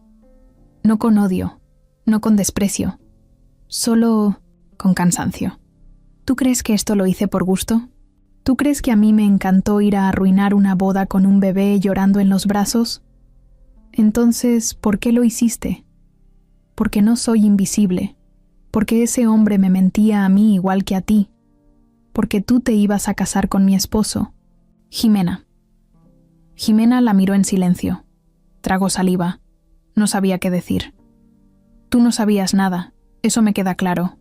No con odio, no con desprecio, solo con cansancio. «¿Tú crees que esto lo hice por gusto? ¿Tú crees que a mí me encantó ir a arruinar una boda con un bebé llorando en los brazos? Entonces, ¿por qué lo hiciste? Porque no soy invisible, porque ese hombre me mentía a mí igual que a ti, porque tú te ibas a casar con mi esposo, Jimena». Jimena la miró en silencio. Tragó saliva. No sabía qué decir. «Tú no sabías nada, eso me queda claro.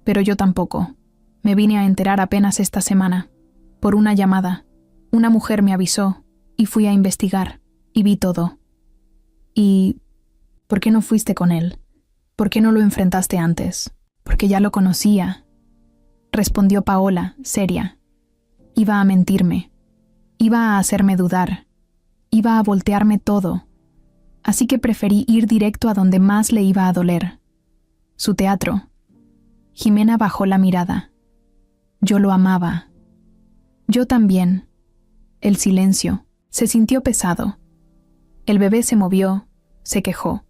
Pero yo tampoco. Me vine a enterar apenas esta semana. Por una llamada. Una mujer me avisó, y fui a investigar, y vi todo. Y... ¿por qué no fuiste con él? ¿Por qué no lo enfrentaste antes? Porque ya lo conocía», respondió Paola, seria. «Iba a mentirme. Iba a hacerme dudar. Iba a voltearme todo. Así que preferí ir directo a donde más le iba a doler. Su teatro». Jimena bajó la mirada. «Yo lo amaba». «Yo también». El silencio se sintió pesado. El bebé se movió, se quejó.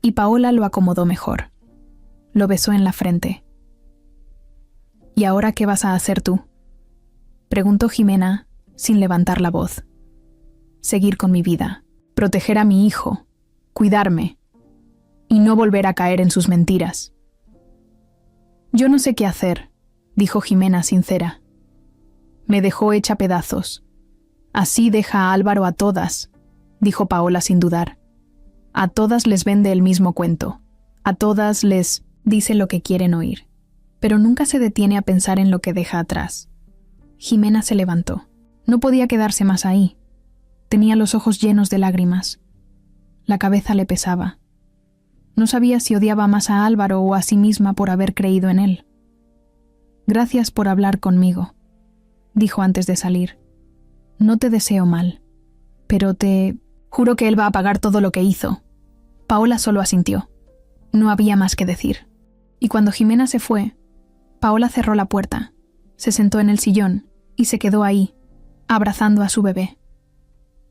Y Paola lo acomodó mejor. Lo besó en la frente. «¿Y ahora qué vas a hacer tú?», preguntó Jimena, sin levantar la voz. «Seguir con mi vida, proteger a mi hijo, cuidarme, y no volver a caer en sus mentiras». «Yo no sé qué hacer», dijo Jimena sincera. «Me dejó hecha pedazos. Así deja a Álvaro a todas», dijo Paola sin dudar. «A todas les vende el mismo cuento. A todas les dice lo que quieren oír. Pero nunca se detiene a pensar en lo que deja atrás». Jimena se levantó. No podía quedarse más ahí. Tenía los ojos llenos de lágrimas. La cabeza le pesaba. No sabía si odiaba más a Álvaro o a sí misma por haber creído en él. «Gracias por hablar conmigo», dijo antes de salir. «No te deseo mal, pero te juro que él va a pagar todo lo que hizo». Paola solo asintió. No había más que decir. Y cuando Jimena se fue, Paola cerró la puerta, se sentó en el sillón y se quedó ahí, abrazando a su bebé.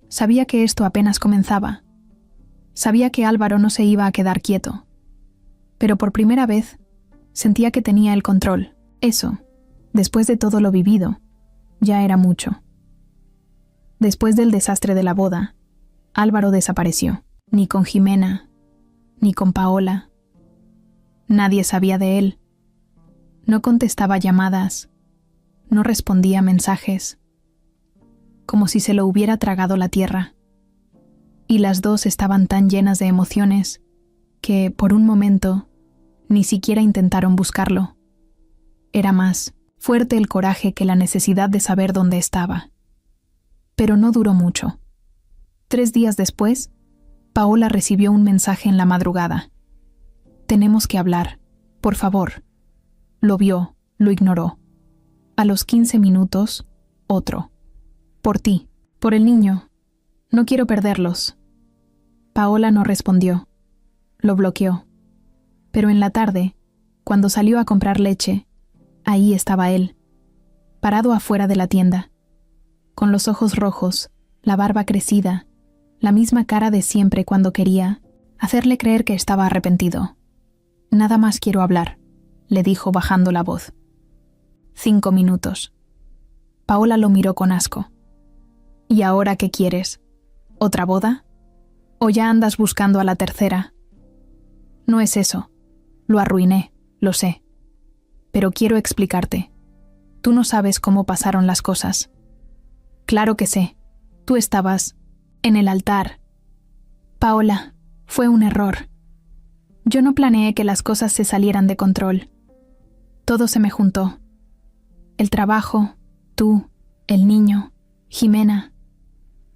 Sabía que esto apenas comenzaba. Sabía que Álvaro no se iba a quedar quieto. Pero por primera vez sentía que tenía el control. Eso, después de todo lo vivido, ya era mucho. Después del desastre de la boda, Álvaro desapareció. Ni con Jimena, ni con Paola. Nadie sabía de él. No contestaba llamadas, no respondía mensajes, como si se lo hubiera tragado la tierra. Y las dos estaban tan llenas de emociones que, por un momento, ni siquiera intentaron buscarlo. Era más fuerte el coraje que la necesidad de saber dónde estaba. Pero no duró mucho. 3 días después, Paola recibió un mensaje en la madrugada. «Tenemos que hablar, por favor». Lo vio, lo ignoró. A los 15 minutos, otro. «Por ti, por el niño. No quiero perderlos». Paola no respondió. Lo bloqueó. Pero en la tarde, cuando salió a comprar leche, ahí estaba él, parado afuera de la tienda, con los ojos rojos, la barba crecida, la misma cara de siempre cuando quería hacerle creer que estaba arrepentido. «Nada más quiero hablar», le dijo bajando la voz. 5 minutos. Paola lo miró con asco. «¿Y ahora qué quieres? ¿Otra boda? ¿O ya andas buscando a la tercera?» «No es eso. Lo arruiné, lo sé. Pero quiero explicarte. Tú no sabes cómo pasaron las cosas». «Claro que sé. Tú estabas en el altar». «Paola, fue un error. Yo no planeé que las cosas se salieran de control. Todo se me juntó. El trabajo, tú, el niño, Jimena.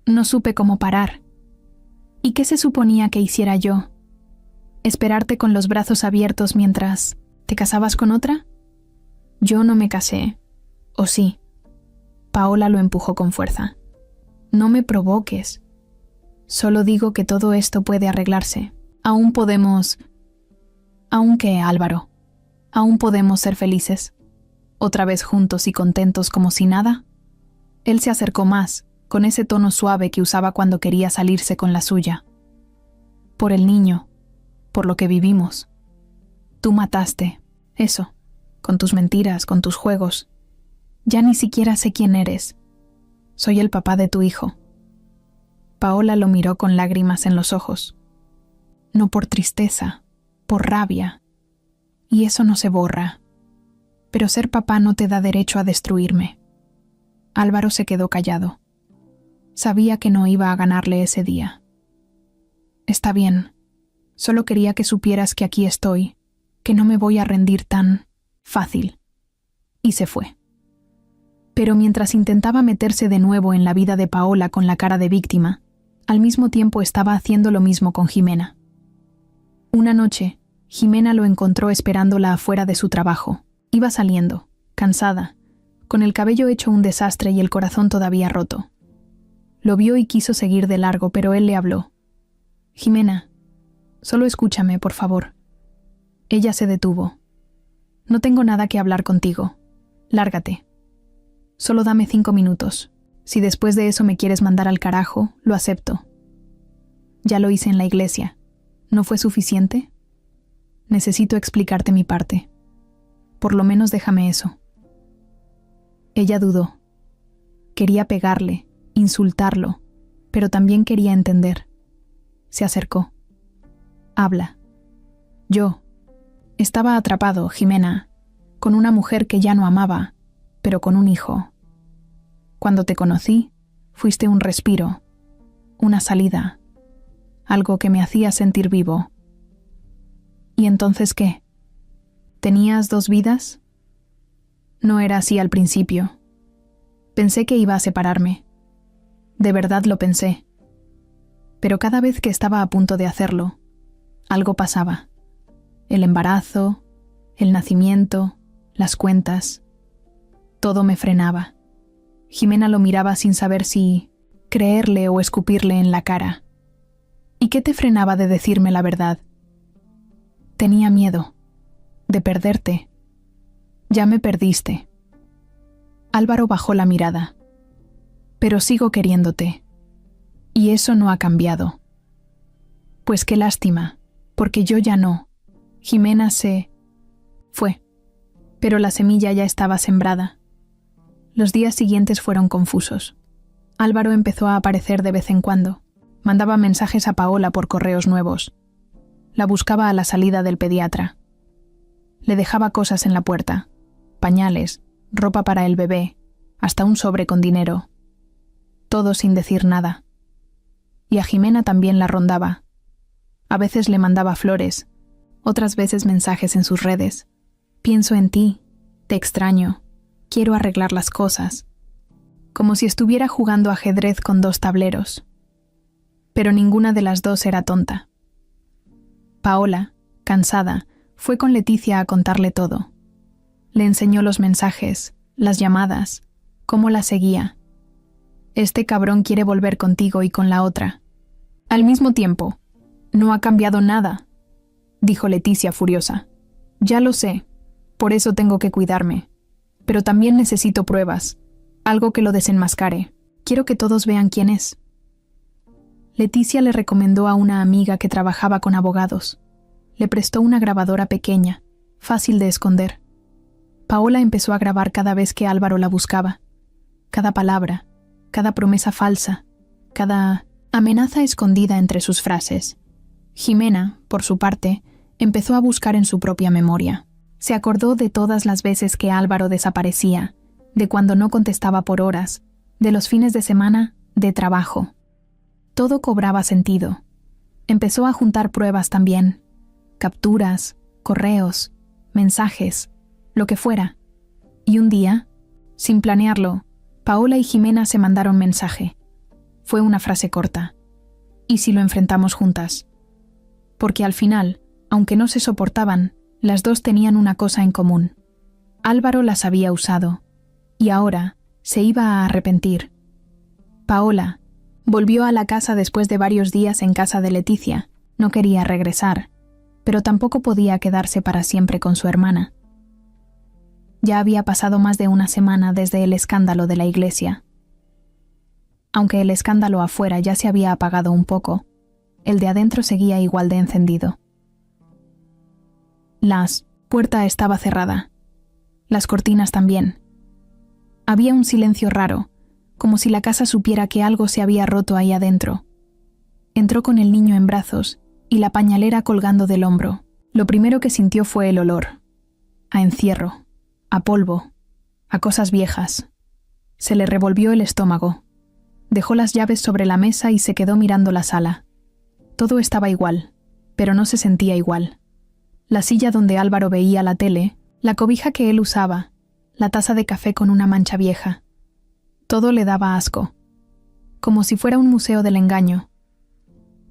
No supe cómo parar. ¿Y qué se suponía que hiciera yo? ¿Esperarte con los brazos abiertos mientras te casabas con otra? Yo no me casé. ¿O sí?» Paola lo empujó con fuerza. «No me provoques. Solo digo que todo esto puede arreglarse. Aún podemos... ¿Aún qué, Álvaro? ¿Aún podemos ser felices? ¿Otra vez juntos y contentos como si nada?» Él se acercó más, con ese tono suave que usaba cuando quería salirse con la suya. «Por el niño, por lo que vivimos. Tú mataste, eso, con tus mentiras, con tus juegos. Ya ni siquiera sé quién eres. Soy el papá de tu hijo». Paola lo miró con lágrimas en los ojos. «No por tristeza, por rabia. Y eso no se borra. Pero ser papá no te da derecho a destruirme». Álvaro se quedó callado. Sabía que no iba a ganarle ese día. «Está bien. Solo quería que supieras que aquí estoy, que no me voy a rendir tan fácil». Y se fue. Pero mientras intentaba meterse de nuevo en la vida de Paola con la cara de víctima, al mismo tiempo estaba haciendo lo mismo con Jimena. Una noche, Jimena lo encontró esperándola afuera de su trabajo. Iba saliendo, cansada, con el cabello hecho un desastre y el corazón todavía roto. Lo vio y quiso seguir de largo, pero él le habló. «Jimena, solo escúchame, por favor». Ella se detuvo. «No tengo nada que hablar contigo. Lárgate. Solo dame 5 minutos. Si después de eso me quieres mandar al carajo, lo acepto. Ya lo hice en la iglesia. ¿No fue suficiente? Necesito explicarte mi parte. Por lo menos déjame eso». Ella dudó. Quería pegarle, insultarlo, pero también quería entender. Se acercó. «Habla». «Yo. Estaba atrapado, Jimena, con una mujer que ya no amaba, pero con un hijo. Cuando te conocí, fuiste un respiro, una salida, algo que me hacía sentir vivo». «¿Y entonces qué? ¿Tenías 2 vidas?» «No era así al principio. Pensé que iba a separarme. De verdad lo pensé. Pero cada vez que estaba a punto de hacerlo, algo pasaba. El embarazo, el nacimiento, las cuentas. Todo me frenaba». Jimena lo miraba sin saber si creerle o escupirle en la cara. «¿Y qué te frenaba de decirme la verdad?» «Tenía miedo. De perderte. Ya me perdiste». Álvaro bajó la mirada. Pero sigo queriéndote. Y eso no ha cambiado. Pues qué lástima, porque yo ya no. Jimena se fue. Pero la semilla ya estaba sembrada. Los días siguientes fueron confusos. Álvaro empezó a aparecer de vez en cuando. Mandaba mensajes a Paola por correos nuevos. La buscaba a la salida del pediatra. Le dejaba cosas en la puerta. Pañales, ropa para el bebé, hasta un sobre con dinero. Todo sin decir nada. Y a Jimena también la rondaba. A veces le mandaba flores, otras veces mensajes en sus redes. Pienso en ti, te extraño, quiero arreglar las cosas. Como si estuviera jugando ajedrez con 2 tableros. Pero ninguna de las dos era tonta. Paola, cansada, fue con Leticia a contarle todo. Le enseñó los mensajes, las llamadas, cómo la seguía. Este cabrón quiere volver contigo y con la otra. Al mismo tiempo, no ha cambiado nada, dijo Leticia furiosa. Ya lo sé, por eso tengo que cuidarme. Pero también necesito pruebas, algo que lo desenmascare. Quiero que todos vean quién es. Leticia le recomendó a una amiga que trabajaba con abogados. Le prestó una grabadora pequeña, fácil de esconder. Paola empezó a grabar cada vez que Álvaro la buscaba. Cada palabra, cada promesa falsa, cada amenaza escondida entre sus frases. Jimena, por su parte, empezó a buscar en su propia memoria. Se acordó de todas las veces que Álvaro desaparecía, de cuando no contestaba por horas, de los fines de semana, de trabajo. Todo cobraba sentido. Empezó a juntar pruebas también. Capturas, correos, mensajes, lo que fuera. Y un día, sin planearlo, Paola y Jimena se mandaron mensaje. Fue una frase corta. ¿Y si lo enfrentamos juntas? Porque al final, aunque no se soportaban, las dos tenían una cosa en común. Álvaro las había usado. Y ahora se iba a arrepentir. Paola volvió a la casa después de varios días en casa de Leticia. No quería regresar, pero tampoco podía quedarse para siempre con su hermana. Ya había pasado más de una semana desde el escándalo de la iglesia. Aunque el escándalo afuera ya se había apagado un poco, el de adentro seguía igual de encendido. La puerta estaba cerrada. Las cortinas también. Había un silencio raro, como si la casa supiera que algo se había roto ahí adentro. Entró con el niño en brazos y la pañalera colgando del hombro. Lo primero que sintió fue el olor. A encierro, a polvo, a cosas viejas. Se le revolvió el estómago. Dejó las llaves sobre la mesa y se quedó mirando la sala. Todo estaba igual, pero no se sentía igual. La silla donde Álvaro veía la tele, la cobija que él usaba, la taza de café con una mancha vieja. Todo le daba asco, como si fuera un museo del engaño.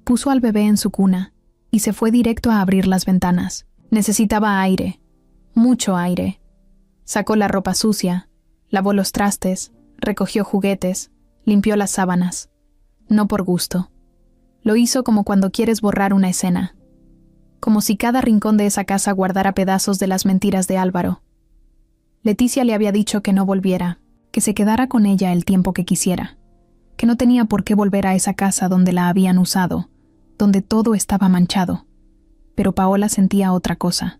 Puso al bebé en su cuna y se fue directo a abrir las ventanas. Necesitaba aire, mucho aire. Sacó la ropa sucia, lavó los trastes, recogió juguetes, limpió las sábanas. No por gusto. Lo hizo como cuando quieres borrar una escena. Como si cada rincón de esa casa guardara pedazos de las mentiras de Álvaro. Leticia le había dicho que no volviera, que se quedara con ella el tiempo que quisiera, que no tenía por qué volver a esa casa donde la habían usado, donde todo estaba manchado. Pero Paola sentía otra cosa,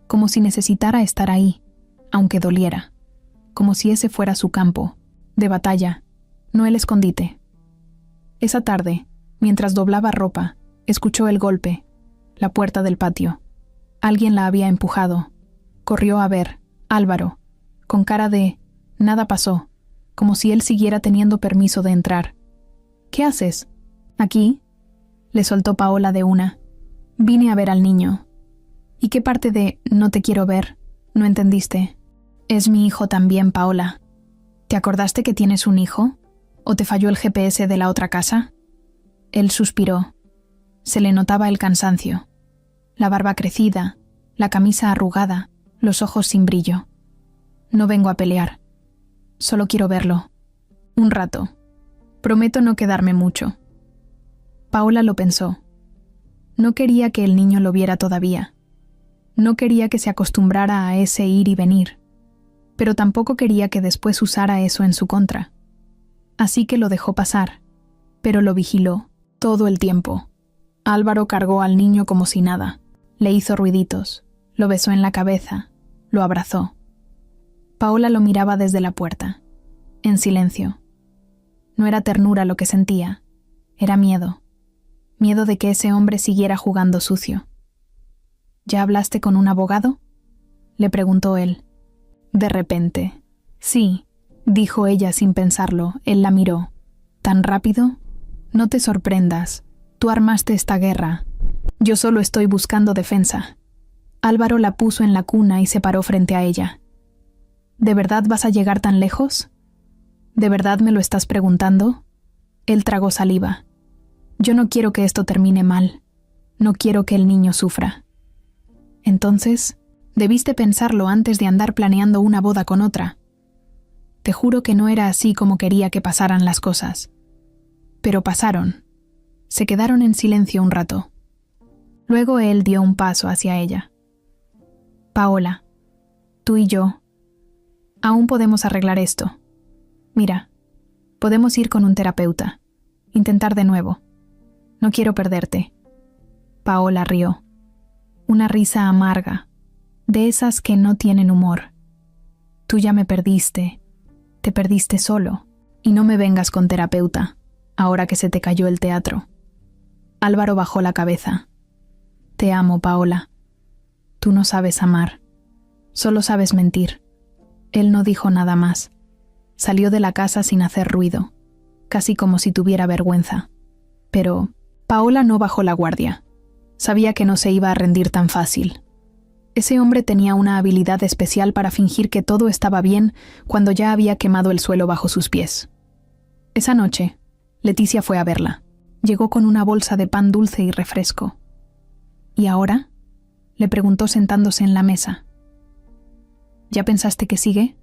como si necesitara estar ahí, aunque doliera, como si ese fuera su campo, de batalla, no el escondite. Esa tarde, mientras doblaba ropa, escuchó el golpe, la puerta del patio. Alguien la había empujado. Corrió a ver, Álvaro, con cara de nada pasó, como si él siguiera teniendo permiso de entrar. ¿Qué haces? ¿Aquí? Le soltó Paola de una. Vine a ver al niño. ¿Y qué parte de no te quiero ver? No entendiste. Es mi hijo también, Paola. ¿Te acordaste que tienes un hijo? ¿O te falló el GPS de la otra casa? Él suspiró. Se le notaba el cansancio. La barba crecida, la camisa arrugada, los ojos sin brillo. No vengo a pelear. Solo quiero verlo. Un rato. Prometo no quedarme mucho. Paola lo pensó. No quería que el niño lo viera todavía. No quería que se acostumbrara a ese ir y venir. pero tampoco quería que después usara eso en su contra. Así que lo dejó pasar, pero lo vigiló todo el tiempo. Álvaro cargó al niño como si nada, le hizo ruiditos, lo besó en la cabeza, lo abrazó. Paola lo miraba desde la puerta, en silencio. No era ternura lo que sentía, era miedo. Miedo de que ese hombre siguiera jugando sucio. ¿Ya hablaste con un abogado?, le preguntó él. De repente. Sí, dijo ella sin pensarlo. Él la miró. ¿Tan rápido? No te sorprendas. Tú armaste esta guerra. Yo solo estoy buscando defensa. Álvaro la puso en la cuna y se paró frente a ella. ¿De verdad vas a llegar tan lejos? ¿De verdad me lo estás preguntando? Él tragó saliva. Yo no quiero que esto termine mal. No quiero que el niño sufra. Entonces, debiste pensarlo antes de andar planeando una boda con otra. Te juro que no era así como quería que pasaran las cosas. Pero pasaron. Se quedaron en silencio un rato. Luego él dio un paso hacia ella. Paola, tú y yo, aún podemos arreglar esto. Mira, podemos ir con un terapeuta, intentar de nuevo. No quiero perderte. Paola rió. Una risa amarga, de esas que no tienen humor. Tú ya me perdiste, te perdiste solo, y no me vengas con terapeuta, ahora que se te cayó el teatro. Álvaro bajó la cabeza. Te amo, Paola. Tú no sabes amar, solo sabes mentir. Él no dijo nada más. Salió de la casa sin hacer ruido, casi como si tuviera vergüenza. Pero Paola no bajó la guardia. Sabía que no se iba a rendir tan fácil. Ese hombre tenía una habilidad especial para fingir que todo estaba bien cuando ya había quemado el suelo bajo sus pies. Esa noche, Leticia fue a verla. Llegó con una bolsa de pan dulce y refresco. ¿Y ahora?, le preguntó sentándose en la mesa. ¿Ya pensaste qué sigue?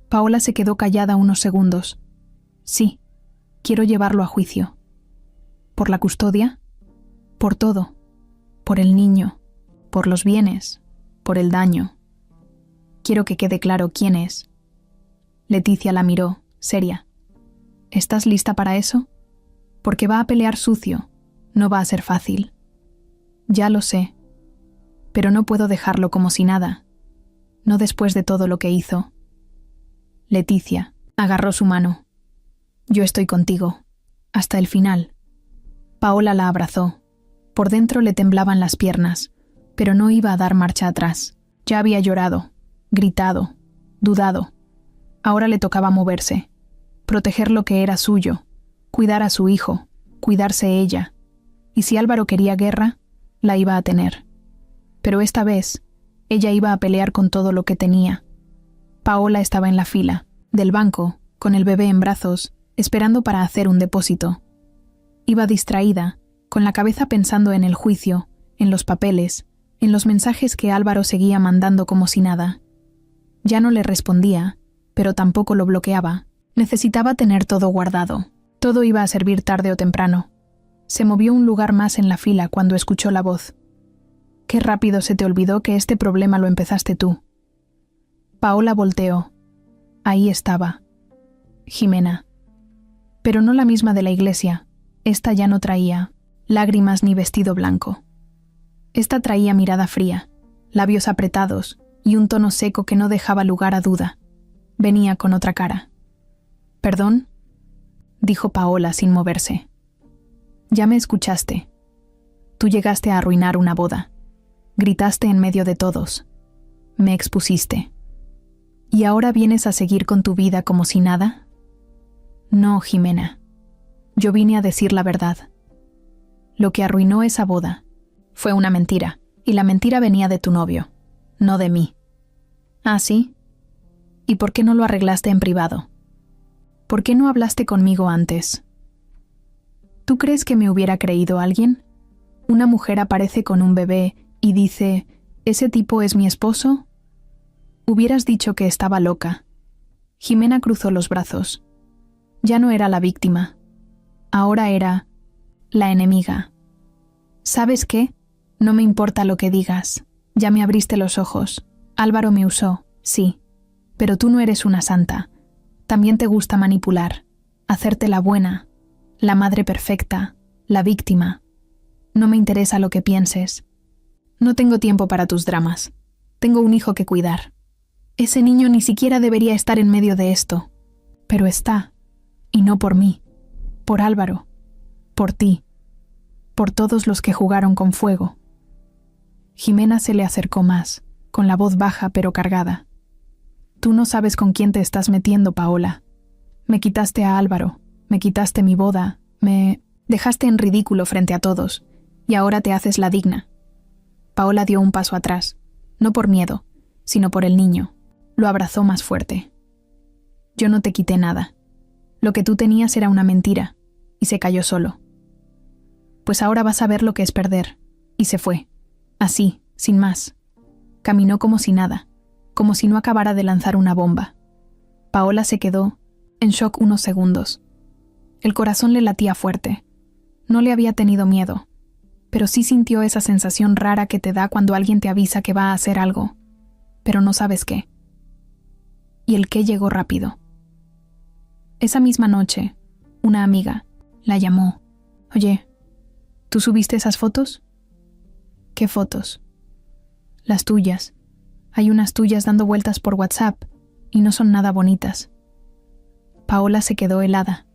Paola se quedó callada unos segundos. Sí, quiero llevarlo a juicio. ¿Por la custodia? Por todo. Por el niño. Por los bienes. Por el daño. Quiero que quede claro quién es. Leticia la miró, seria. ¿Estás lista para eso? Porque va a pelear sucio. No va a ser fácil. Ya lo sé. Pero no puedo dejarlo como si nada. No después de todo lo que hizo. Leticia agarró su mano. Yo estoy contigo. Hasta el final. Paola la abrazó. Por dentro le temblaban las piernas, pero no iba a dar marcha atrás. Ya había llorado, gritado, dudado. Ahora le tocaba moverse, proteger lo que era suyo, cuidar a su hijo, cuidarse ella. Y si Álvaro quería guerra, la iba a tener. Pero esta vez, ella iba a pelear con todo lo que tenía. Paola estaba en la fila, del banco, con el bebé en brazos, esperando para hacer un depósito. Iba distraída, con la cabeza pensando en el juicio, en los papeles, en los mensajes que Álvaro seguía mandando como si nada. Ya no le respondía, pero tampoco lo bloqueaba. Necesitaba tener todo guardado. Todo iba a servir tarde o temprano. Se movió un lugar más en la fila cuando escuchó la voz. Qué rápido se te olvidó que este problema lo empezaste tú. Paola volteó. Ahí estaba. Jimena. Pero no la misma de la iglesia. Esta ya no traía lágrimas ni vestido blanco. Esta traía mirada fría, labios apretados y un tono seco que no dejaba lugar a duda. Venía con otra cara. ¿Perdón?, dijo Paola sin moverse. Ya me escuchaste. Tú llegaste a arruinar una boda. Gritaste en medio de todos. Me expusiste. ¿Y ahora vienes a seguir con tu vida como si nada? No, Jimena. Yo vine a decir la verdad. Lo que arruinó esa boda fue una mentira, y la mentira venía de tu novio, no de mí. ¿Ah, sí? ¿Y por qué no lo arreglaste en privado? ¿Por qué no hablaste conmigo antes? ¿Tú crees que me hubiera creído alguien? Una mujer aparece con un bebé y dice, ¿ese tipo es mi esposo? Hubieras dicho que estaba loca. Jimena cruzó los brazos. Ya no era la víctima. Ahora era la enemiga. ¿Sabes qué? No me importa lo que digas. Ya me abriste los ojos. Álvaro me usó, sí. Pero tú no eres una santa. También te gusta manipular, hacerte la buena, la madre perfecta, la víctima. No me interesa lo que pienses. No tengo tiempo para tus dramas. Tengo un hijo que cuidar. Ese niño ni siquiera debería estar en medio de esto. Pero está. Y no por mí. Por Álvaro. Por ti. Por todos los que jugaron con fuego. Jimena se le acercó más, con la voz baja pero cargada. Tú no sabes con quién te estás metiendo, Paola. Me quitaste a Álvaro, me quitaste mi boda, me dejaste en ridículo frente a todos, y ahora te haces la digna. Paola dio un paso atrás, no por miedo, sino por el niño. Lo abrazó más fuerte. Yo no te quité nada. Lo que tú tenías era una mentira, y se cayó solo. Pues ahora vas a ver lo que es perder. Y se fue. Así, sin más. Caminó como si nada, como si no acabara de lanzar una bomba. Paola se quedó en shock unos segundos. El corazón le latía fuerte. No le había tenido miedo, pero sí sintió esa sensación rara que te da cuando alguien te avisa que va a hacer algo, pero no sabes qué. Y el qué llegó rápido. Esa misma noche, una amiga la llamó. Oye, ¿tú subiste esas fotos? ¿Qué fotos? Las tuyas. Hay unas tuyas dando vueltas por WhatsApp y no son nada bonitas. Paola se quedó helada.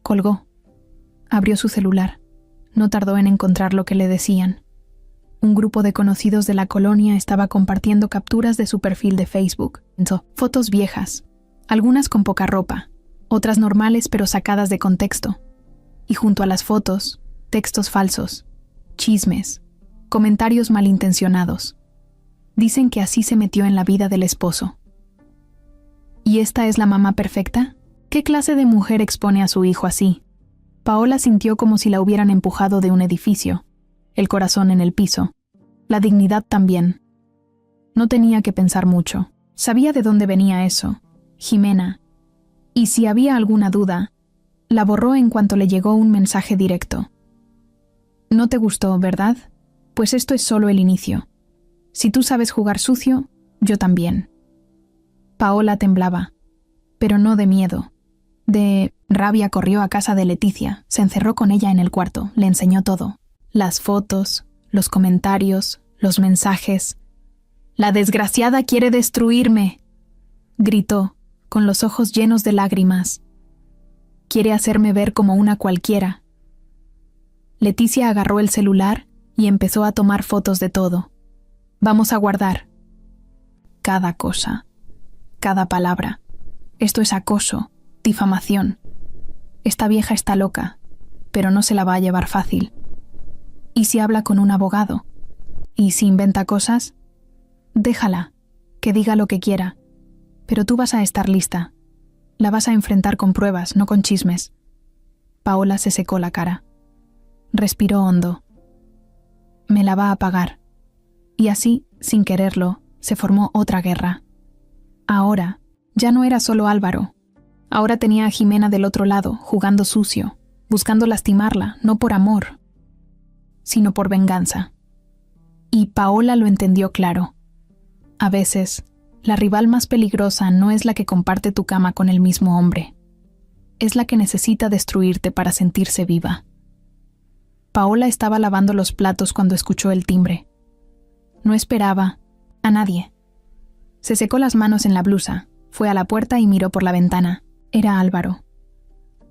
Colgó. Abrió su celular. No tardó en encontrar lo que le decían. Un grupo de conocidos de la colonia estaba compartiendo capturas de su perfil de Facebook. Fotos viejas, algunas con poca ropa, otras normales pero sacadas de contexto. Y junto a las fotos, textos falsos, chismes, comentarios malintencionados. Dicen que así se metió en la vida del esposo. ¿Y esta es la mamá perfecta? ¿Qué clase de mujer expone a su hijo así? Paola sintió como si la hubieran empujado de un edificio, el corazón en el piso, la dignidad también. No tenía que pensar mucho. Sabía de dónde venía eso, Jimena. Y si había alguna duda, la borró en cuanto le llegó un mensaje directo. No te gustó, ¿verdad? Pues esto es solo el inicio. Si tú sabes jugar sucio, yo también. Paola temblaba, pero no de miedo. De rabia corrió a casa de Leticia, se encerró con ella en el cuarto, le enseñó todo. Las fotos, los comentarios, los mensajes. «La desgraciada quiere destruirme», gritó, con los ojos llenos de lágrimas. «Quiere hacerme ver como una cualquiera». Leticia agarró el celular y empezó a tomar fotos de todo. «Vamos a guardar». Cada cosa, cada palabra. Esto es acoso, difamación. Esta vieja está loca, pero no se la va a llevar fácil. ¿Y si habla con un abogado? ¿Y si inventa cosas? Déjala, que diga lo que quiera. Pero tú vas a estar lista. La vas a enfrentar con pruebas, no con chismes. Paola se secó la cara. Respiró hondo. Me la va a pagar. Y así, sin quererlo, se formó otra guerra. Ahora, ya no era solo Álvaro. Ahora tenía a Jimena del otro lado, jugando sucio, buscando lastimarla, no por amor, sino por venganza. Y Paola lo entendió claro. A veces, la rival más peligrosa no es la que comparte tu cama con el mismo hombre. Es la que necesita destruirte para sentirse viva. Paola estaba lavando los platos cuando escuchó el timbre. No esperaba a nadie. Se secó las manos en la blusa, fue a la puerta y miró por la ventana. Era Álvaro.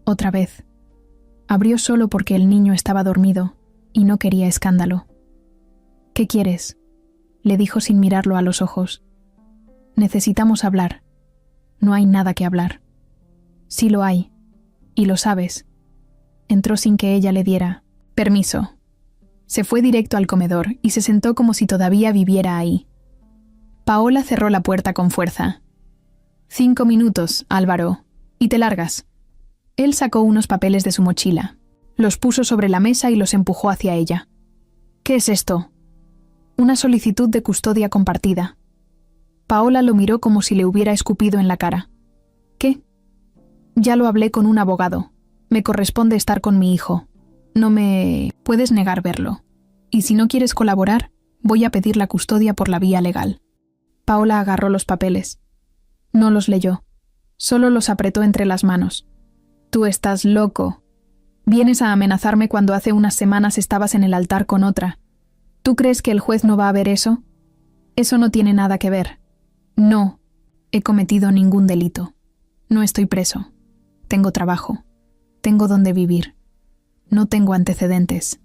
Otra vez. Abrió solo porque el niño estaba dormido y no quería escándalo. «¿Qué quieres?», le dijo sin mirarlo a los ojos. «Necesitamos hablar. No hay nada que hablar». «Sí lo hay. Y lo sabes». Entró sin que ella le diera permiso. Se fue directo al comedor y se sentó como si todavía viviera ahí. Paola cerró la puerta con fuerza. 5 minutos, Álvaro, y te largas. Él sacó unos papeles de su mochila, los puso sobre la mesa y los empujó hacia ella. «¿Qué es esto?» «Una solicitud de custodia compartida». Paola lo miró como si le hubiera escupido en la cara. «¿Qué?» «Ya lo hablé con un abogado. Me corresponde estar con mi hijo. No me puedes negar verlo. Y si no quieres colaborar, voy a pedir la custodia por la vía legal». Paola agarró los papeles. No los leyó. Solo los apretó entre las manos. Tú estás loco. Vienes a amenazarme cuando hace unas semanas estabas en el altar con otra. ¿Tú crees que el juez no va a ver eso? Eso no tiene nada que ver. No he cometido ningún delito. No estoy preso. Tengo trabajo. Tengo donde vivir. No tengo antecedentes.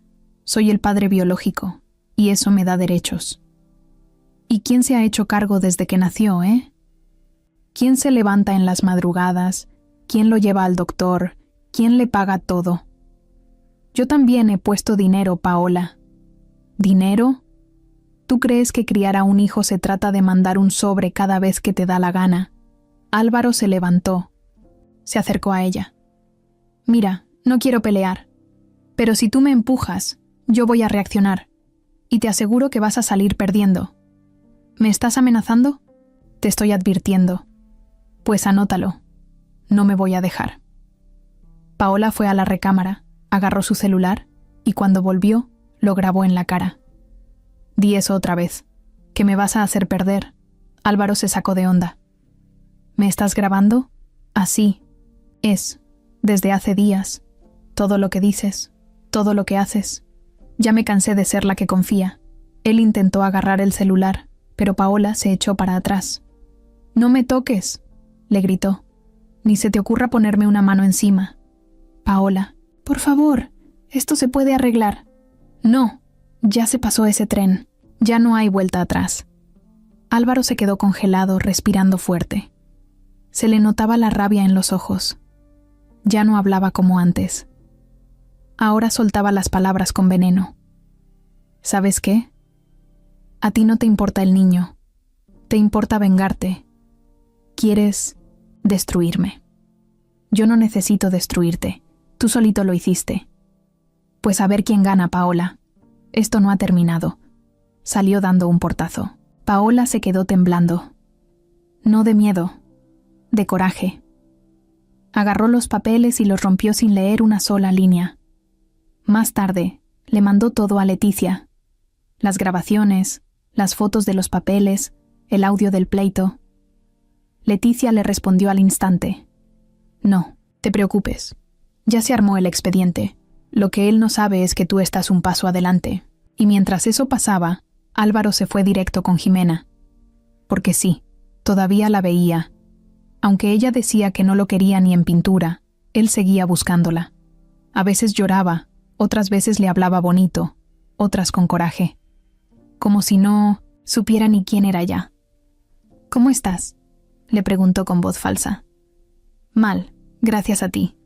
Soy el padre biológico, y eso me da derechos. ¿Y quién se ha hecho cargo desde que nació, eh? ¿Quién se levanta en las madrugadas? ¿Quién lo lleva al doctor? ¿Quién le paga todo? Yo también he puesto dinero, Paola. ¿Dinero? ¿Tú crees que criar a un hijo se trata de mandar un sobre cada vez que te da la gana? Álvaro se levantó. Se acercó a ella. Mira, no quiero pelear, pero si tú me empujas, yo voy a reaccionar, y te aseguro que vas a salir perdiendo. ¿Me estás amenazando? Te estoy advirtiendo. Pues anótalo. No me voy a dejar. Paola fue a la recámara, agarró su celular, y cuando volvió, lo grabó en la cara. Di eso otra vez, que me vas a hacer perder. Álvaro se sacó de onda. ¿Me estás grabando? Así es, desde hace días. Todo lo que dices, todo lo que haces. Ya me cansé de ser la que confía. Él intentó agarrar el celular, pero Paola se echó para atrás. «No me toques», le gritó. «Ni se te ocurra ponerme una mano encima». «Paola, por favor, esto se puede arreglar». «No, ya se pasó ese tren. Ya no hay vuelta atrás». Álvaro se quedó congelado, respirando fuerte. Se le notaba la rabia en los ojos. Ya no hablaba como antes. Ahora soltaba las palabras con veneno. ¿Sabes qué? A ti no te importa el niño. Te importa vengarte. Quieres destruirme. Yo no necesito destruirte. Tú solito lo hiciste. Pues a ver quién gana, Paola. Esto no ha terminado. Salió dando un portazo. Paola se quedó temblando. No de miedo, de coraje. Agarró los papeles y los rompió sin leer una sola línea. Más tarde, le mandó todo a Leticia. Las grabaciones, las fotos de los papeles, el audio del pleito. Leticia le respondió al instante. No, te preocupes. Ya se armó el expediente. Lo que él no sabe es que tú estás un paso adelante. Y mientras eso pasaba, Álvaro se fue directo con Jimena. Porque sí, todavía la veía. Aunque ella decía que no lo quería ni en pintura, él seguía buscándola. A veces lloraba, otras veces le hablaba bonito, otras con coraje. Como si no supiera ni quién era ya. «¿Cómo estás?», le preguntó con voz falsa. «Mal, gracias a ti.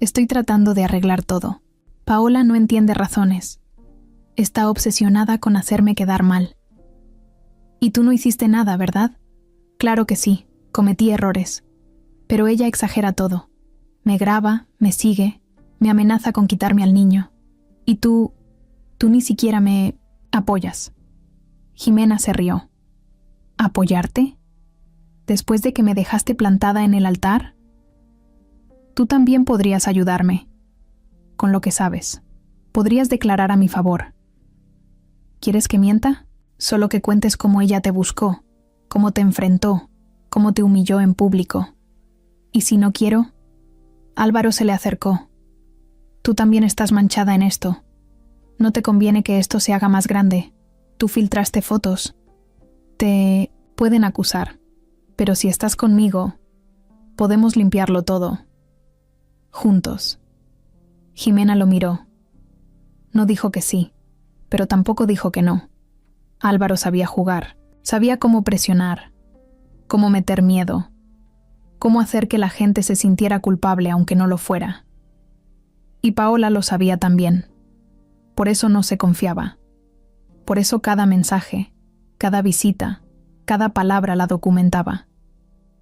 Estoy tratando de arreglar todo. Paola no entiende razones. Está obsesionada con hacerme quedar mal». «Y tú no hiciste nada, ¿verdad?». «Claro que sí, cometí errores. Pero ella exagera todo. Me graba, me sigue, me amenaza con quitarme al niño. Y tú ni siquiera me apoyas». Jimena se rió. ¿Apoyarte? ¿Después de que me dejaste plantada en el altar? Tú también podrías ayudarme. Con lo que sabes. Podrías declarar a mi favor. ¿Quieres que mienta? Solo que cuentes cómo ella te buscó, cómo te enfrentó, cómo te humilló en público. ¿Y si no quiero? Álvaro se le acercó. Tú también estás manchada en esto. No te conviene que esto se haga más grande. Tú filtraste fotos. Te pueden acusar. Pero si estás conmigo, podemos limpiarlo todo. Juntos. Jimena lo miró. No dijo que sí, pero tampoco dijo que no. Álvaro sabía jugar, sabía cómo presionar, cómo meter miedo, cómo hacer que la gente se sintiera culpable aunque no lo fuera. Y Paola lo sabía también. Por eso no se confiaba. Por eso cada mensaje, cada visita, cada palabra la documentaba.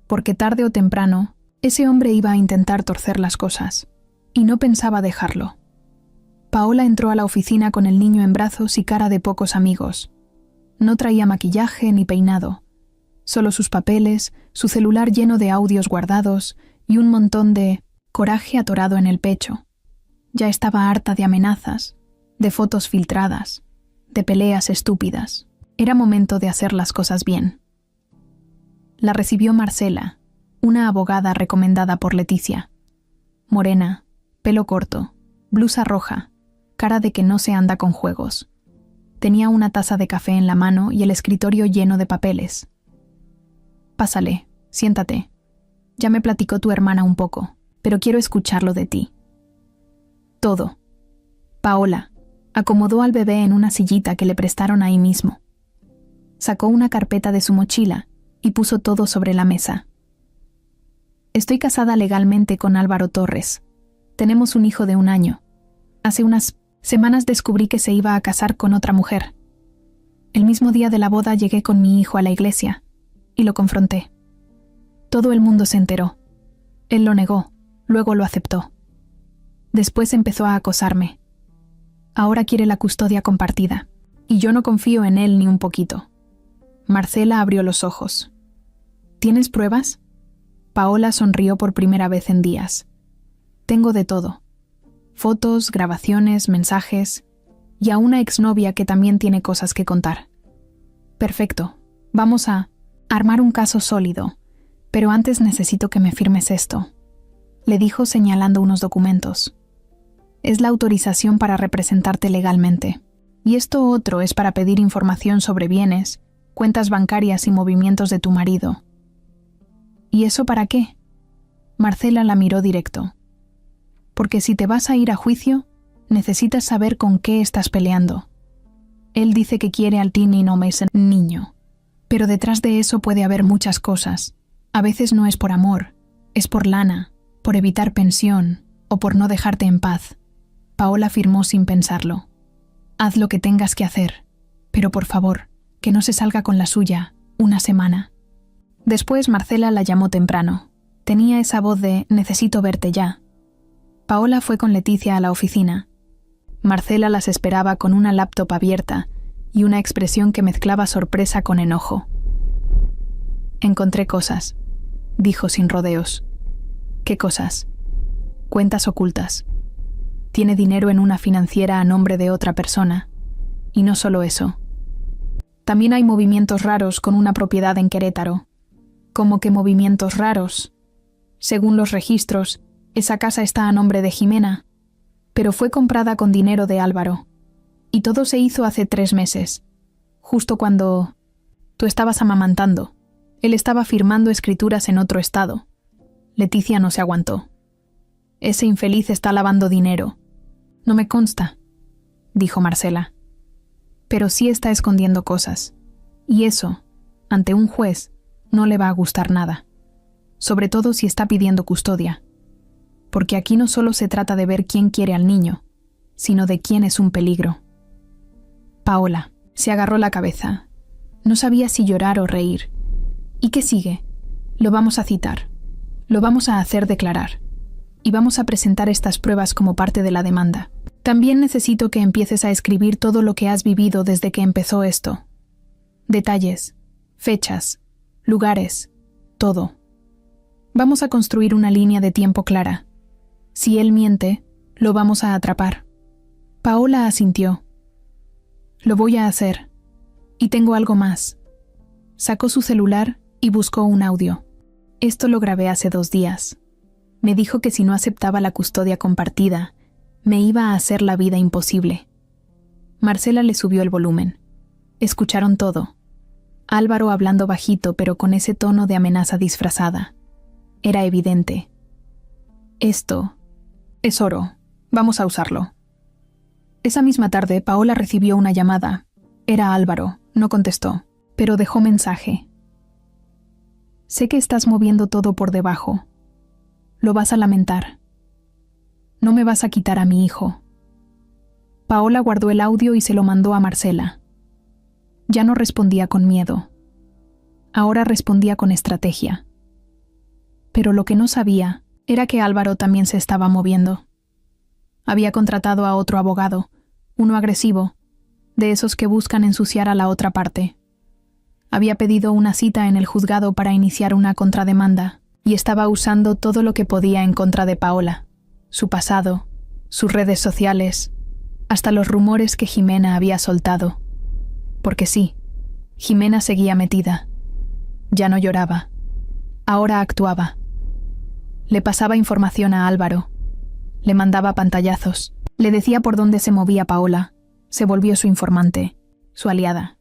Porque tarde o temprano, ese hombre iba a intentar torcer las cosas, y no pensaba dejarlo. Paola entró a la oficina con el niño en brazos y cara de pocos amigos. No traía maquillaje ni peinado, solo sus papeles, su celular lleno de audios guardados y un montón de coraje atorado en el pecho. Ya estaba harta de amenazas, de fotos filtradas, de peleas estúpidas. Era momento de hacer las cosas bien. La recibió Marcela, una abogada recomendada por Leticia. Morena, pelo corto, blusa roja, cara de que no se anda con juegos. Tenía una taza de café en la mano y el escritorio lleno de papeles. Pásale, siéntate. Ya me platicó tu hermana un poco, pero quiero escucharlo de ti. Todo. Paola acomodó al bebé en una sillita que le prestaron ahí mismo. Sacó una carpeta de su mochila y puso todo sobre la mesa. Estoy casada legalmente con Álvaro Torres. Tenemos un hijo de 1 año. Hace unas semanas descubrí que se iba a casar con otra mujer. El mismo día de la boda llegué con mi hijo a la iglesia y lo confronté. Todo el mundo se enteró. Él lo negó, luego lo aceptó. Después empezó a acosarme. Ahora quiere la custodia compartida, y yo no confío en él ni un poquito. Marcela abrió los ojos. ¿Tienes pruebas? Paola sonrió por primera vez en días. Tengo de todo. Fotos, grabaciones, mensajes, y a una exnovia que también tiene cosas que contar. Perfecto. Vamos a armar un caso sólido, pero antes necesito que me firmes esto, le dijo señalando unos documentos. Es la autorización para representarte legalmente, y esto otro es para pedir información sobre bienes, cuentas bancarias y movimientos de tu marido. ¿Y eso para qué? Marcela la miró directo. Porque si te vas a ir a juicio, necesitas saber con qué estás peleando. Él dice que quiere al Tiny no Mason niño, pero detrás de eso puede haber muchas cosas. A veces no es por amor, es por lana, por evitar pensión o por no dejarte en paz. Paola afirmó sin pensarlo. Haz lo que tengas que hacer, pero por favor, que no se salga con la suya 1 semana. Después Marcela la llamó temprano. Tenía esa voz de necesito verte ya. Paola fue con Leticia a la oficina. Marcela las esperaba con una laptop abierta y una expresión que mezclaba sorpresa con enojo. Encontré cosas, dijo sin rodeos. ¿Qué cosas? Cuentas ocultas. Tiene dinero en una financiera a nombre de otra persona. Y no solo eso. También hay movimientos raros con una propiedad en Querétaro. ¿Cómo que movimientos raros? Según los registros, esa casa está a nombre de Jimena, pero fue comprada con dinero de Álvaro. Y todo se hizo hace 3 meses, justo cuando tú estabas amamantando. Él estaba firmando escrituras en otro estado. Leticia no se aguantó. Ese infeliz está lavando dinero. No me consta, dijo Marcela. Pero sí está escondiendo cosas. Y eso, ante un juez, no le va a gustar nada. Sobre todo si está pidiendo custodia. Porque aquí no solo se trata de ver quién quiere al niño, sino de quién es un peligro. Paola se agarró la cabeza. No sabía si llorar o reír. ¿Y qué sigue? Lo vamos a citar. Lo vamos a hacer declarar. Y vamos a presentar estas pruebas como parte de la demanda. También necesito que empieces a escribir todo lo que has vivido desde que empezó esto. Detalles, fechas, lugares, todo. Vamos a construir una línea de tiempo clara. Si él miente, lo vamos a atrapar. Paola asintió. Lo voy a hacer. Y tengo algo más. Sacó su celular y buscó un audio. Esto lo grabé hace 2 días. Me dijo que si no aceptaba la custodia compartida, me iba a hacer la vida imposible. Marcela le subió el volumen. Escucharon todo. Álvaro hablando bajito, pero con ese tono de amenaza disfrazada. Era evidente. Esto es oro. Vamos a usarlo. Esa misma tarde, Paola recibió una llamada. Era Álvaro. No contestó, pero dejó mensaje. Sé que estás moviendo todo por debajo. Lo vas a lamentar. No me vas a quitar a mi hijo. Paola guardó el audio y se lo mandó a Marcela. Ya no respondía con miedo. Ahora respondía con estrategia. Pero lo que no sabía era que Álvaro también se estaba moviendo. Había contratado a otro abogado, uno agresivo, de esos que buscan ensuciar a la otra parte. Había pedido una cita en el juzgado para iniciar una contrademanda y estaba usando todo lo que podía en contra de Paola. Su pasado, sus redes sociales, hasta los rumores que Jimena había soltado. Porque sí, Jimena seguía metida. Ya no lloraba. Ahora actuaba. Le pasaba información a Álvaro. Le mandaba pantallazos. Le decía por dónde se movía Paola. Se volvió su informante, su aliada.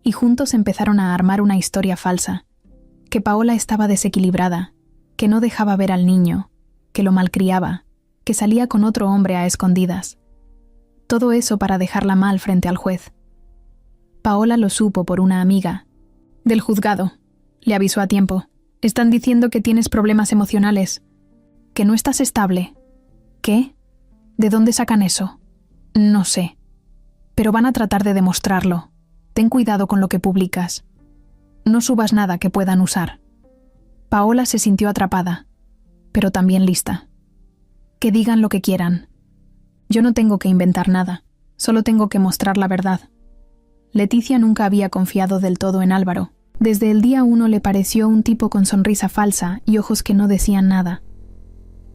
Y juntos empezaron a armar una historia falsa. Que Paola estaba desequilibrada, que no dejaba ver al niño, que lo malcriaba, que salía con otro hombre a escondidas. Todo eso para dejarla mal frente al juez. Paola lo supo por una amiga. Del juzgado. Le avisó a tiempo. Están diciendo que tienes problemas emocionales. Que no estás estable. ¿Qué? ¿De dónde sacan eso? No sé. Pero van a tratar de demostrarlo. Ten cuidado con lo que publicas. No subas nada que puedan usar. Paola se sintió atrapada, pero también lista. Que digan lo que quieran. Yo no tengo que inventar nada, solo tengo que mostrar la verdad. Leticia nunca había confiado del todo en Álvaro. Desde el día 1 le pareció un tipo con sonrisa falsa y ojos que no decían nada.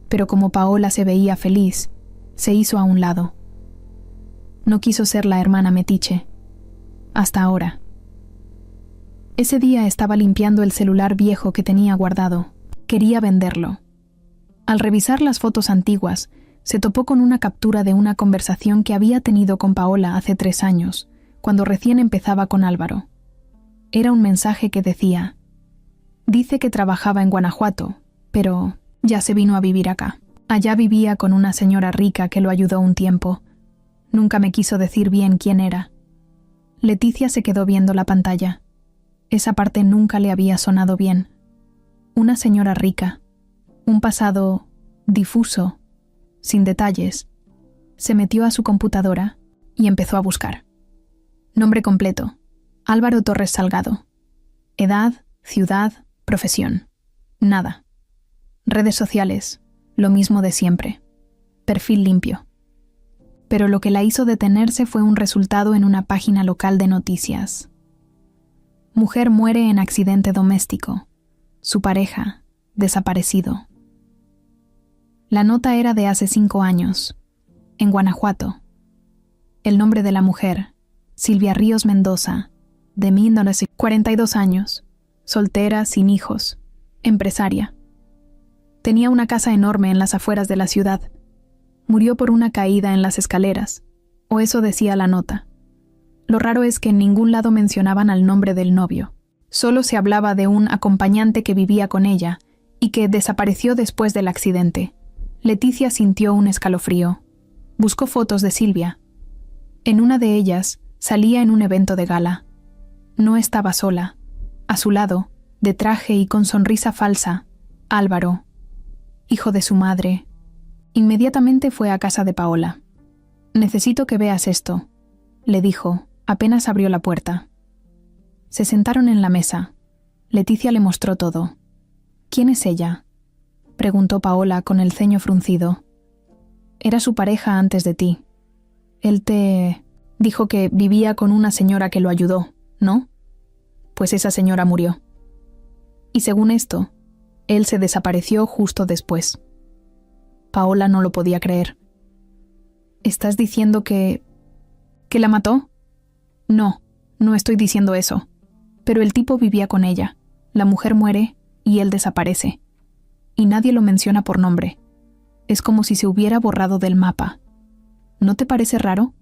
Pero como Paola se veía feliz, se hizo a un lado. No quiso ser la hermana metiche. Hasta ahora. Ese día estaba limpiando el celular viejo que tenía guardado. Quería venderlo. Al revisar las fotos antiguas, se topó con una captura de una conversación que había tenido con Paola hace 3 años, cuando recién empezaba con Álvaro. Era un mensaje que decía: dice que trabajaba en Guanajuato, pero ya se vino a vivir acá. Allá vivía con una señora rica que lo ayudó un tiempo. Nunca me quiso decir bien quién era. Leticia se quedó viendo la pantalla. Esa parte nunca le había sonado bien. Una señora rica, un pasado difuso, sin detalles. Se metió a su computadora y empezó a buscar. Nombre completo: Álvaro Torres Salgado. Edad, ciudad, profesión. Nada. Redes sociales, lo mismo de siempre. Perfil limpio. Pero lo que la hizo detenerse fue un resultado en una página local de noticias. Mujer muere en accidente doméstico. Su pareja, desaparecido. La nota era de hace 5 años, en Guanajuato. El nombre de la mujer, Silvia Ríos Mendoza, de 42 años, soltera, sin hijos, empresaria. Tenía una casa enorme en las afueras de la ciudad. Murió por una caída en las escaleras, o eso decía la nota. Lo raro es que en ningún lado mencionaban al nombre del novio. Solo se hablaba de un acompañante que vivía con ella y que desapareció después del accidente. Leticia sintió un escalofrío. Buscó fotos de Silvia. En una de ellas salía en un evento de gala. No estaba sola. A su lado, de traje y con sonrisa falsa, Álvaro, hijo de su madre. Inmediatamente fue a casa de Paola. «Necesito que veas esto», le dijo, apenas abrió la puerta. Se sentaron en la mesa. Leticia le mostró todo. «¿Quién es ella?», preguntó Paola con el ceño fruncido. «Era su pareja antes de ti. Él te dijo que vivía con una señora que lo ayudó, ¿no? Pues esa señora murió. Y según esto, él se desapareció justo después». Paola no lo podía creer. «¿Estás diciendo que la mató?» «No, no estoy diciendo eso. Pero el tipo vivía con ella. La mujer muere y él desaparece. Y nadie lo menciona por nombre. Es como si se hubiera borrado del mapa. ¿No te parece raro?».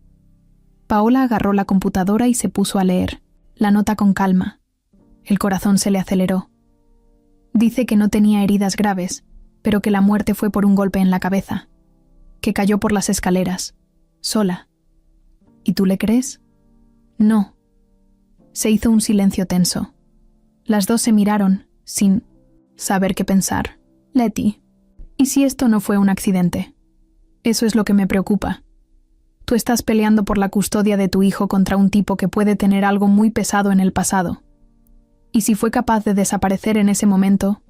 Paola agarró la computadora y se puso a leer, la nota con calma. El corazón se le aceleró. Dice que no tenía heridas graves, pero que la muerte fue por un golpe en la cabeza, que cayó por las escaleras, sola. ¿Y tú le crees? No. Se hizo un silencio tenso. Las dos se miraron, sin saber qué pensar. «Leti, ¿y si esto no fue un accidente? Eso es lo que me preocupa. Tú estás peleando por la custodia de tu hijo contra un tipo que puede tener algo muy pesado en el pasado. Y si fue capaz de desaparecer en ese momento,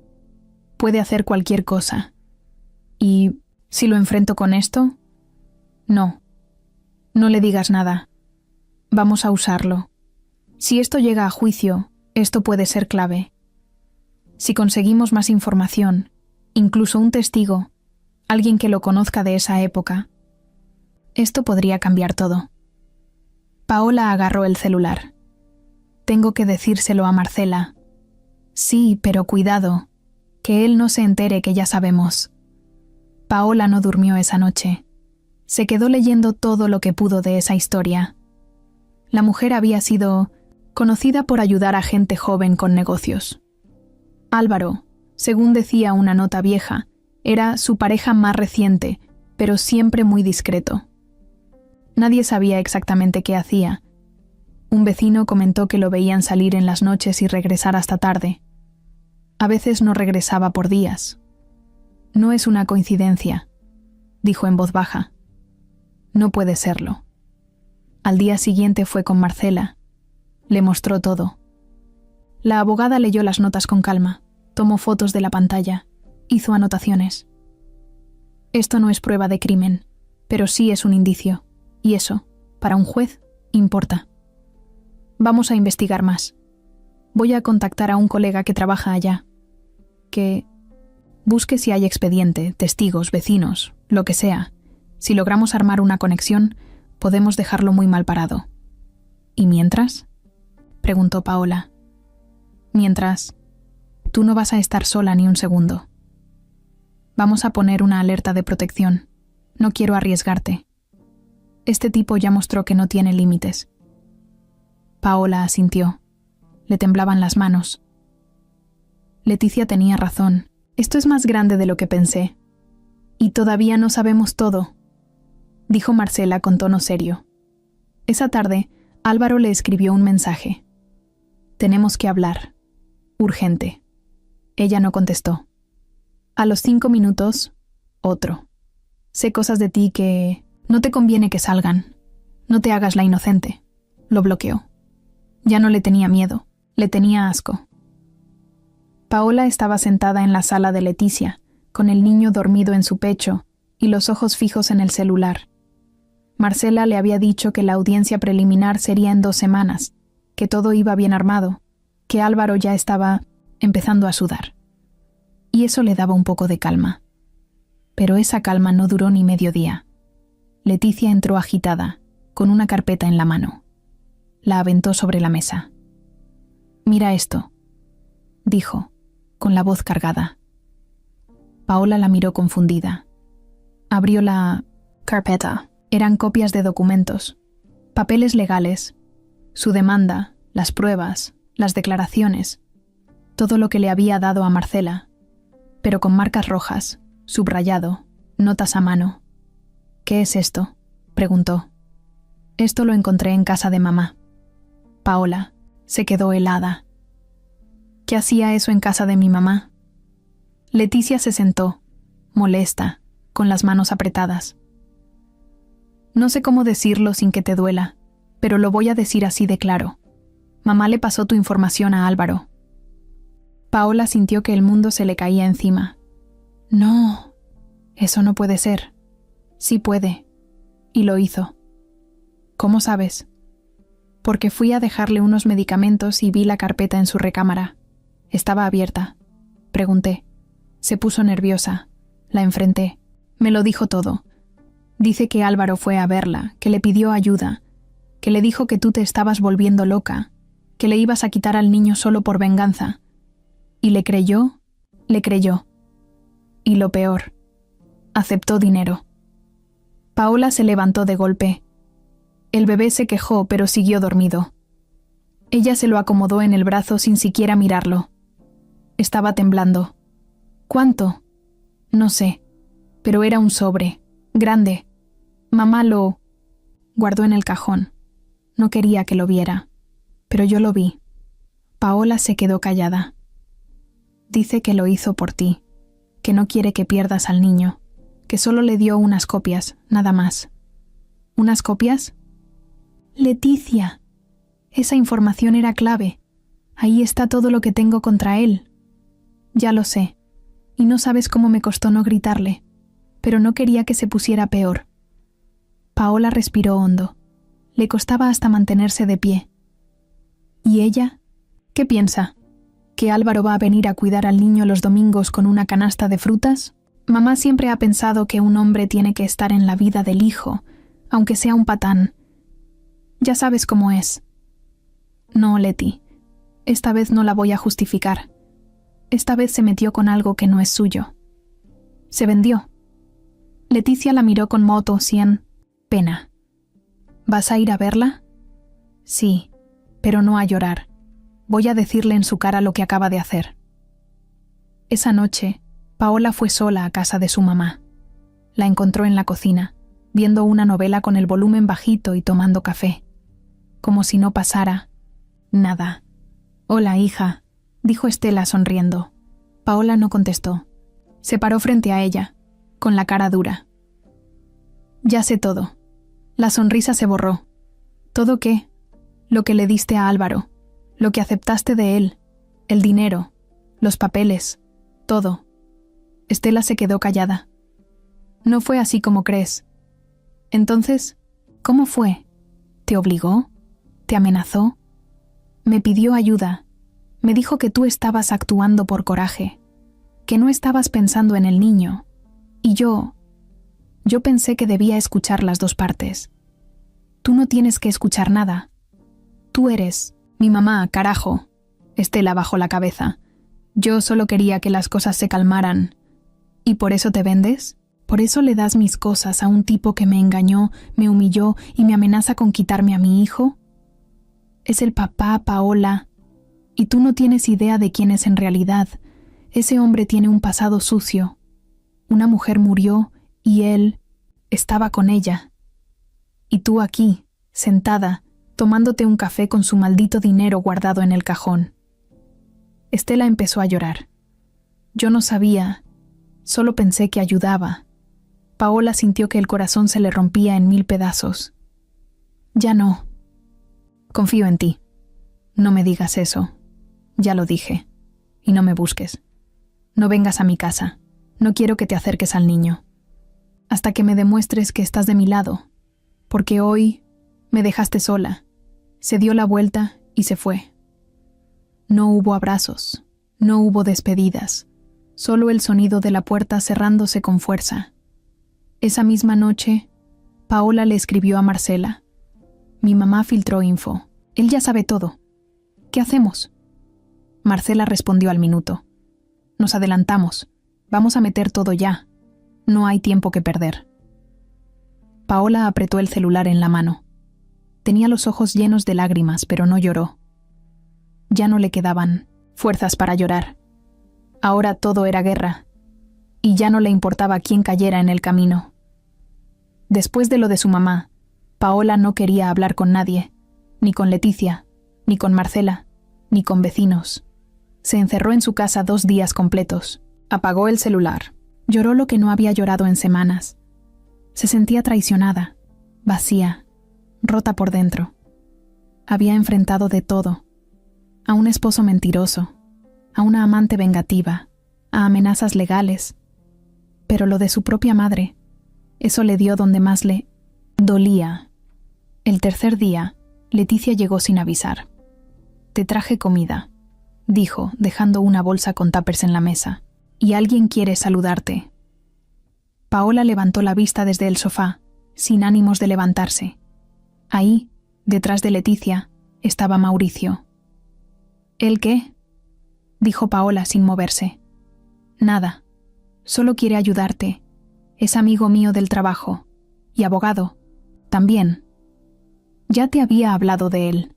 puede hacer cualquier cosa. ¿Y si lo enfrento con esto? No. No le digas nada. Vamos a usarlo. Si esto llega a juicio, esto puede ser clave. Si conseguimos más información, incluso un testigo, alguien que lo conozca de esa época, esto podría cambiar todo». Paola agarró el celular. «Tengo que decírselo a Marcela. Sí, pero cuidado, que él no se entere que ya sabemos. Paola no durmió esa noche. Se quedó leyendo todo lo que pudo de esa historia. La mujer había sido conocida por ayudar a gente joven con negocios. Álvaro, según decía una nota vieja, era su pareja más reciente, pero siempre muy discreto. Nadie sabía exactamente qué hacía. Un vecino comentó que lo veían salir en las noches y regresar hasta tarde. A veces no regresaba por días. No es una coincidencia, dijo en voz baja. No puede serlo. Al día siguiente fue con Marcela. Le mostró todo. La abogada leyó las notas con calma, tomó fotos de la pantalla, hizo anotaciones. Esto no es prueba de crimen, pero sí es un indicio, y eso, para un juez, importa. Vamos a investigar más. Voy a contactar a un colega que trabaja allá. Que busque si hay expediente, testigos, vecinos, lo que sea. Si logramos armar una conexión, podemos dejarlo muy mal parado. ¿Y mientras? Preguntó Paola. Mientras, tú no vas a estar sola ni un segundo. Vamos a poner una alerta de protección. No quiero arriesgarte. Este tipo ya mostró que no tiene límites. Paola asintió. Le temblaban las manos. Leticia tenía razón. Esto es más grande de lo que pensé. Y todavía no sabemos todo, dijo Marcela con tono serio. Esa tarde, Álvaro le escribió un mensaje. Tenemos que hablar. Urgente. Ella no contestó. A los 5 minutos, otro. Sé cosas de ti que no te conviene que salgan. No te hagas la inocente. Lo bloqueó. Ya no le tenía miedo, le tenía asco. Paola estaba sentada en la sala de Leticia, con el niño dormido en su pecho y los ojos fijos en el celular. Marcela le había dicho que la audiencia preliminar sería en 2 semanas, que todo iba bien armado, que Álvaro ya estaba empezando a sudar. Y eso le daba un poco de calma. Pero esa calma no duró ni medio día. Leticia entró agitada, con una carpeta en la mano. La aventó sobre la mesa. «Mira esto», dijo, con la voz cargada. Paola la miró confundida. Abrió la carpeta. Eran copias de documentos, papeles legales, su demanda, las pruebas, las declaraciones, todo lo que le había dado a Marcela, pero con marcas rojas, subrayado, notas a mano. «¿Qué es esto?», preguntó. «Esto lo encontré en casa de mamá». Paola se quedó helada. «¿Qué hacía eso en casa de mi mamá?». Leticia se sentó, molesta, con las manos apretadas. «No sé cómo decirlo sin que te duela, pero lo voy a decir así de claro. Mamá le pasó tu información a Álvaro». Paola sintió que el mundo se le caía encima. «No, eso no puede ser». «Sí puede». Y lo hizo. «¿Cómo sabes?». «Porque fui a dejarle unos medicamentos y vi la carpeta en su recámara. Estaba abierta». Pregunté. Se puso nerviosa. La enfrenté. Me lo dijo todo. Dice que Álvaro fue a verla, que le pidió ayuda, que le dijo que tú te estabas volviendo loca, que le ibas a quitar al niño solo por venganza. ¿Y le creyó? Le creyó. Y lo peor, aceptó dinero. Paola se levantó de golpe. El bebé se quejó, pero siguió dormido. Ella se lo acomodó en el brazo sin siquiera mirarlo. Estaba temblando. ¿Cuánto? No sé, pero era un sobre, grande. Mamá lo guardó en el cajón. No quería que lo viera, pero yo lo vi. Paola se quedó callada. Dice que lo hizo por ti, que no quiere que pierdas al niño, que solo le dio unas copias, nada más. ¿Unas copias? Leticia, esa información era clave. Ahí está todo lo que tengo contra él. Ya lo sé, y no sabes cómo me costó no gritarle, pero no quería que se pusiera peor. Paola respiró hondo. Le costaba hasta mantenerse de pie. ¿Y ella? ¿Qué piensa? ¿Que Álvaro va a venir a cuidar al niño los domingos con una canasta de frutas? Mamá siempre ha pensado que un hombre tiene que estar en la vida del hijo, aunque sea un patán. Ya sabes cómo es. No, Leti, esta vez no la voy a justificar. esta vez se metió con algo que no es suyo. Se vendió. Leticia la miró con moto, sin pena. ¿Vas a ir a verla? Sí, pero no a llorar. Voy a decirle en su cara lo que acaba de hacer. Esa noche, Paola fue sola a casa de su mamá. La encontró en la cocina, viendo una novela con el volumen bajito y tomando café. Como si no pasara nada. «Hola, hija», dijo Estela sonriendo. Paola no contestó. Se paró frente a ella, con la cara dura. «Ya sé todo». La sonrisa se borró. ¿Todo qué? Lo que le diste a Álvaro, lo que aceptaste de él, el dinero, los papeles, todo. Estela se quedó callada. No fue así como crees. Entonces, ¿cómo fue? ¿Te obligó? ¿Te amenazó? Me pidió ayuda. Me dijo que tú estabas actuando por coraje, que no estabas pensando en el niño. Y yo pensé que debía escuchar las dos partes. Tú no tienes que escuchar nada. Tú eres mi mamá, carajo. Estela bajó la cabeza. Yo solo quería que las cosas se calmaran. ¿Y por eso te vendes? ¿Por eso le das mis cosas a un tipo que me engañó, me humilló y me amenaza con quitarme a mi hijo? Es el papá, Paola. Y tú no tienes idea de quién es en realidad. Ese hombre tiene un pasado sucio. Una mujer murió y él estaba con ella. Y tú aquí, sentada, tomándote un café con su maldito dinero guardado en el cajón. Estela empezó a llorar. Yo no sabía, solo pensé que ayudaba. Paola sintió que el corazón se le rompía en 1000 pedazos. Ya no. Confío en ti. No me digas eso. Ya lo dije. Y no me busques. No vengas a mi casa. No quiero que te acerques al niño. Hasta que me demuestres que estás de mi lado. Porque hoy me dejaste sola. Se dio la vuelta y se fue. No hubo abrazos. No hubo despedidas. Solo el sonido de la puerta cerrándose con fuerza. Esa misma noche, Paola le escribió a Marcela. Mi mamá filtró info. Él ya sabe todo. ¿Qué hacemos? Marcela respondió al minuto. Nos adelantamos. Vamos a meter todo ya. No hay tiempo que perder. Paola apretó el celular en la mano. Tenía los ojos llenos de lágrimas, pero no lloró. Ya no le quedaban fuerzas para llorar. Ahora todo era guerra, y ya no le importaba quién cayera en el camino. Después de lo de su mamá, Paola no quería hablar con nadie, ni con Leticia, ni con Marcela, ni con vecinos. Se encerró en su casa 2 días completos. Apagó el celular. Lloró lo que no había llorado en semanas. Se sentía traicionada, vacía, rota por dentro. Había enfrentado de todo. A un esposo mentiroso, a una amante vengativa, a amenazas legales. Pero lo de su propia madre, eso le dio donde más le dolía. El tercer día, Leticia llegó sin avisar. «Te traje comida», dijo, dejando una bolsa con tuppers en la mesa. «Y alguien quiere saludarte». Paola levantó la vista desde el sofá, sin ánimos de levantarse. Ahí, detrás de Leticia, estaba Mauricio. «¿El qué?», dijo Paola sin moverse. «Nada. Solo quiere ayudarte. Es amigo mío del trabajo. Y abogado. También. Ya te había hablado de él».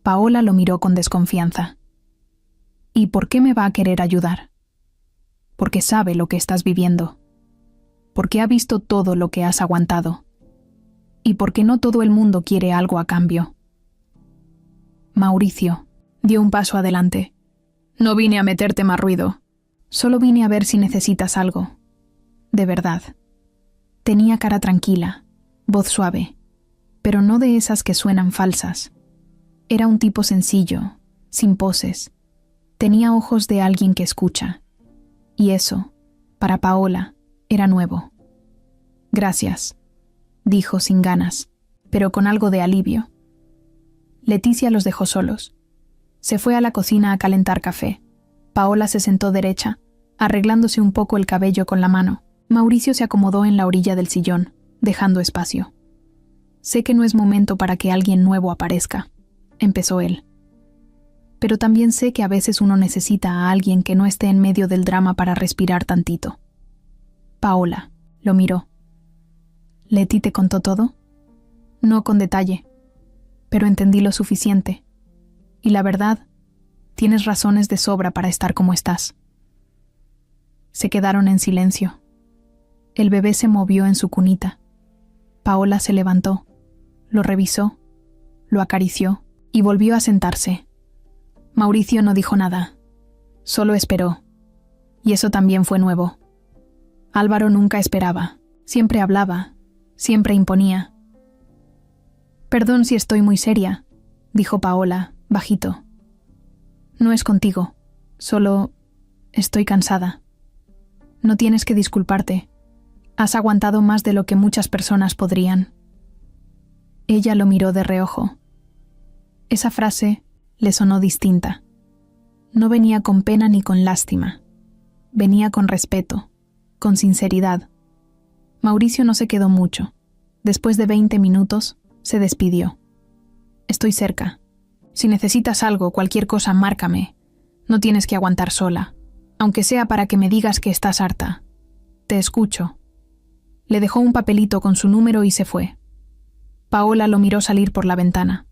Paola lo miró con desconfianza. «¿Y por qué me va a querer ayudar?» «Porque sabe lo que estás viviendo. Porque ha visto todo lo que has aguantado. Y porque no todo el mundo quiere algo a cambio». Mauricio dio un paso adelante. «No vine a meterte más ruido. Solo vine a ver si necesitas algo. De verdad». Tenía cara tranquila, voz suave, pero no de esas que suenan falsas. Era un tipo sencillo, sin poses. Tenía ojos de alguien que escucha. Y eso, para Paola, era nuevo. «Gracias», dijo sin ganas, pero con algo de alivio. Leticia los dejó solos. Se fue a la cocina a calentar café. Paola se sentó derecha, arreglándose un poco el cabello con la mano. Mauricio se acomodó en la orilla del sillón, dejando espacio. «Sé que no es momento para que alguien nuevo aparezca», empezó él. pero también sé que a veces uno necesita a alguien que no esté en medio del drama para respirar tantito. Paola lo miró. ¿Leti te contó todo? No con detalle, pero entendí lo suficiente. Y la verdad, tienes razones de sobra para estar como estás. Se quedaron en silencio. El bebé se movió en su cunita. Paola se levantó, lo revisó, lo acarició y volvió a sentarse. Mauricio no dijo nada, solo esperó. Y eso también fue nuevo. Álvaro nunca esperaba, siempre hablaba, siempre imponía. Perdón si estoy muy seria, dijo Paola, bajito. No es contigo, solo estoy cansada. No tienes que disculparte. Has aguantado más de lo que muchas personas podrían. Ella lo miró de reojo. Esa frase le sonó distinta. No venía con pena ni con lástima. Venía con respeto, con sinceridad. Mauricio no se quedó mucho. Después de 20 minutos, se despidió. Estoy cerca. Si necesitas algo, cualquier cosa, márcame. No tienes que aguantar sola, aunque sea para que me digas que estás harta. Te escucho. Le dejó un papelito con su número y se fue. Paola lo miró salir por la ventana.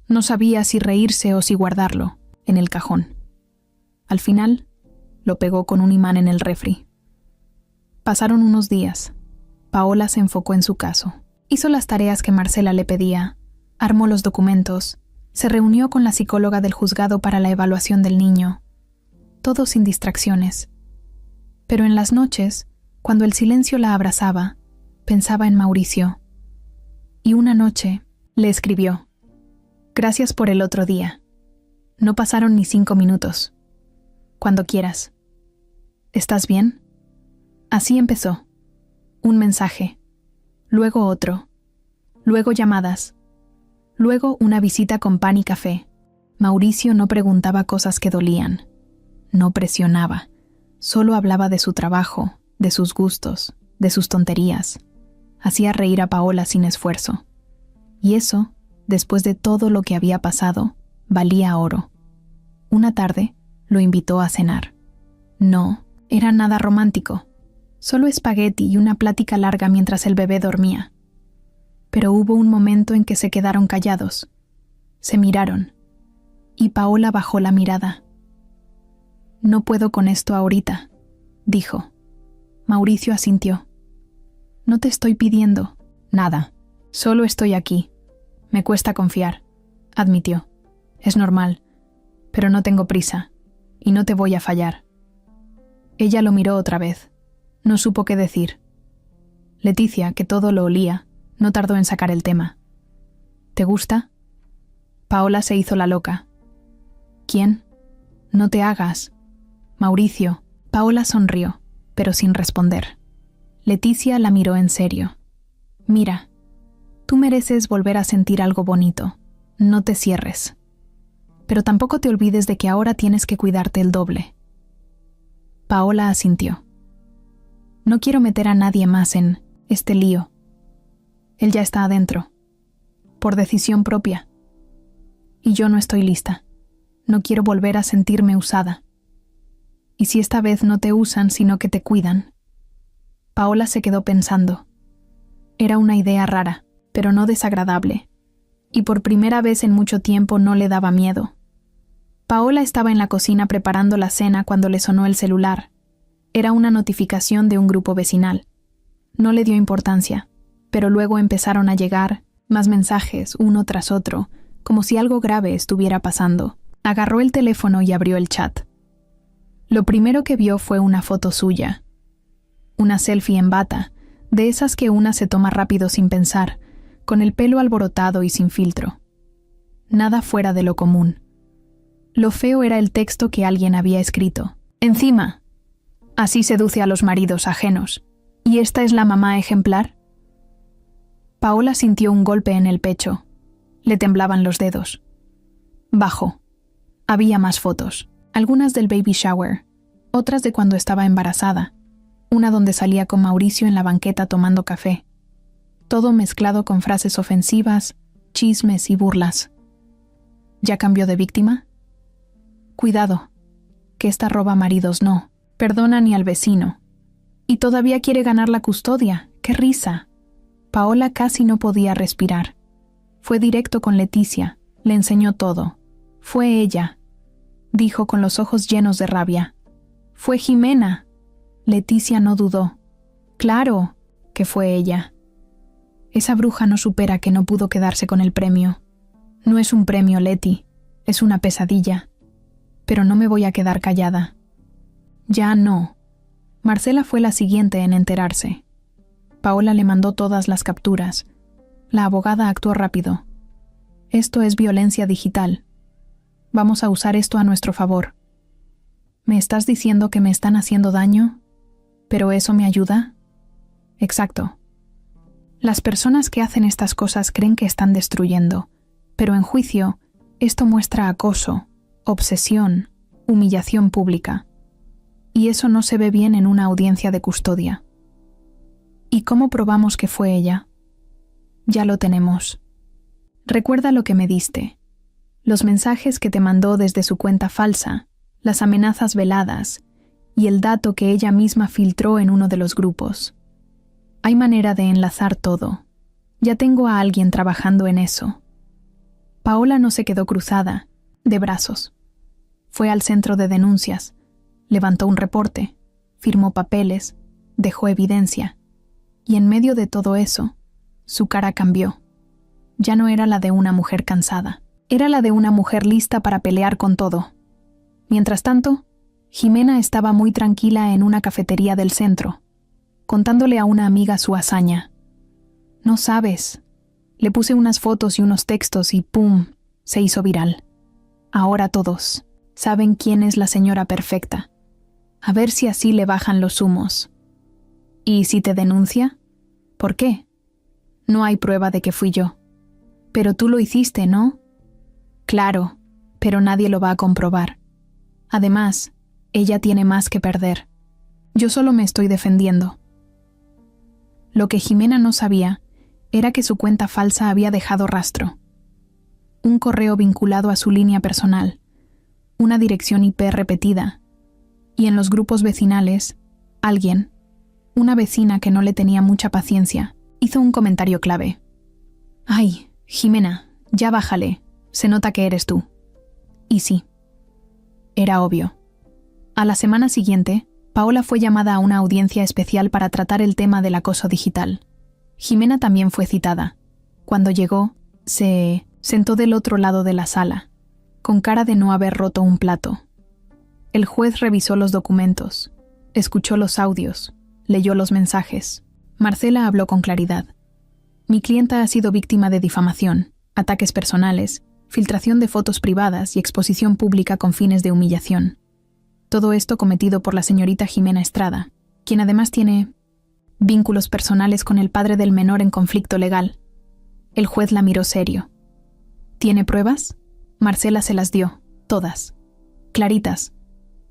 No sabía si reírse o si guardarlo, en el cajón. Al final, lo pegó con un imán en el refri. Pasaron unos días. Paola se enfocó en su caso. Hizo las tareas que Marcela le pedía, armó los documentos, se reunió con la psicóloga del juzgado para la evaluación del niño. Todo sin distracciones. Pero en las noches, cuando el silencio la abrazaba, pensaba en Mauricio. Y una noche le escribió: Gracias por el otro día. No pasaron ni 5 minutos. Cuando quieras. ¿Estás bien? Así empezó. Un mensaje. Luego otro. Luego llamadas. Luego una visita con pan y café. Mauricio no preguntaba cosas que dolían. No presionaba. Solo hablaba de su trabajo, de sus gustos, de sus tonterías. Hacía reír a Paola sin esfuerzo. Y eso, después de todo lo que había pasado, valía oro. Una tarde, lo invitó a cenar. No, era nada romántico. Solo espagueti y una plática larga mientras el bebé dormía. Pero hubo un momento en que se quedaron callados. Se miraron. Y Paola bajó la mirada. No puedo con esto ahorita, dijo. Mauricio asintió. No te estoy pidiendo nada. Solo estoy aquí. Me cuesta confiar, admitió. Es normal, pero no tengo prisa, y no te voy a fallar. Ella lo miró otra vez. No supo qué decir. Leticia, que todo lo olía, no tardó en sacar el tema. ¿Te gusta? Paola se hizo la loca. ¿Quién? No te hagas. Mauricio. Paola sonrió, pero sin responder. Leticia la miró en serio. Mira, tú mereces volver a sentir algo bonito. No te cierres. Pero tampoco te olvides de que ahora tienes que cuidarte el doble. Paola asintió. No quiero meter a nadie más en este lío. Él ya está adentro, por decisión propia. Y yo no estoy lista. No quiero volver a sentirme usada. ¿Y si esta vez no te usan, sino que te cuidan? Paola se quedó pensando. Era una idea rara, pero no desagradable. Y por primera vez en mucho tiempo no le daba miedo. Paola estaba en la cocina preparando la cena cuando le sonó el celular. Era una notificación de un grupo vecinal. No le dio importancia, pero luego empezaron a llegar más mensajes uno tras otro, como si algo grave estuviera pasando. Agarró el teléfono y abrió el chat. Lo primero que vio fue una foto suya. Una selfie en bata, de esas que una se toma rápido sin pensar, con el pelo alborotado y sin filtro. Nada fuera de lo común. Lo feo era el texto que alguien había escrito. Encima, así seduce a los maridos ajenos. ¿Y esta es la mamá ejemplar? Paola sintió un golpe en el pecho. Le temblaban los dedos. Bajó. Había más fotos. Algunas del baby shower, otras de cuando estaba embarazada, una donde salía con Mauricio en la banqueta tomando café. Todo mezclado con frases ofensivas, chismes y burlas. ¿Ya cambió de víctima? Cuidado, que esta roba maridos no, perdona ni al vecino. Y todavía quiere ganar la custodia. ¡Qué risa! Paola casi no podía respirar. Fue directo con Leticia, le enseñó todo. Fue ella, dijo con los ojos llenos de rabia. Fue Jimena. Leticia no dudó. Claro que fue ella. Esa bruja no supera que no pudo quedarse con el premio. No es un premio, Leti, es una pesadilla. Pero no me voy a quedar callada. Ya no. Marcela fue la siguiente en enterarse. Paola le mandó todas las capturas. La abogada actuó rápido. Esto es violencia digital. Vamos a usar esto a nuestro favor. ¿Me estás diciendo que me están haciendo daño? ¿Pero eso me ayuda? Exacto. Las personas que hacen estas cosas creen que están destruyendo, pero en juicio, esto muestra acoso, obsesión, humillación pública. Y eso no se ve bien en una audiencia de custodia. ¿Y cómo probamos que fue ella? Ya lo tenemos. Recuerda lo que me diste. Los mensajes que te mandó desde su cuenta falsa, las amenazas veladas y el dato que ella misma filtró en uno de los grupos. Hay manera de enlazar todo. Ya tengo a alguien trabajando en eso. Paola no se quedó cruzada, de brazos. Fue al centro de denuncias, levantó un reporte, firmó papeles, dejó evidencia. Y en medio de todo eso, su cara cambió. Ya no era la de una mujer cansada, era la de una mujer lista para pelear con todo. Mientras tanto, Jimena estaba muy tranquila en una cafetería del centro, contándole a una amiga su hazaña. No sabes, le puse unas fotos y unos textos y ¡pum!, se hizo viral. Ahora todos saben quién es la señora perfecta. A ver si así le bajan los humos. ¿Y si te denuncia? ¿Por qué? No hay prueba de que fui yo. Pero tú lo hiciste, ¿no? Claro, pero nadie lo va a comprobar. Además, ella tiene más que perder. Yo solo me estoy defendiendo. Lo que Jimena no sabía era que su cuenta falsa había dejado rastro. Un correo vinculado a su línea personal, una dirección IP repetida, y en los grupos vecinales, alguien, una vecina que no le tenía mucha paciencia, hizo un comentario clave. «Ay, Jimena, ya bájale, se nota que eres tú». Y sí, era obvio. A la semana siguiente, Paola fue llamada a una audiencia especial para tratar el tema del acoso digital. Jimena también fue citada. Cuando llegó, se sentó del otro lado de la sala, con cara de no haber roto un plato. El juez revisó los documentos, escuchó los audios, leyó los mensajes. Marcela habló con claridad. Mi clienta ha sido víctima de difamación, ataques personales, filtración de fotos privadas y exposición pública con fines de humillación. Todo esto cometido por la señorita Jimena Estrada, quien además tiene vínculos personales con el padre del menor en conflicto legal. El juez la miró serio. ¿Tiene pruebas? Marcela se las dio, todas. Claritas.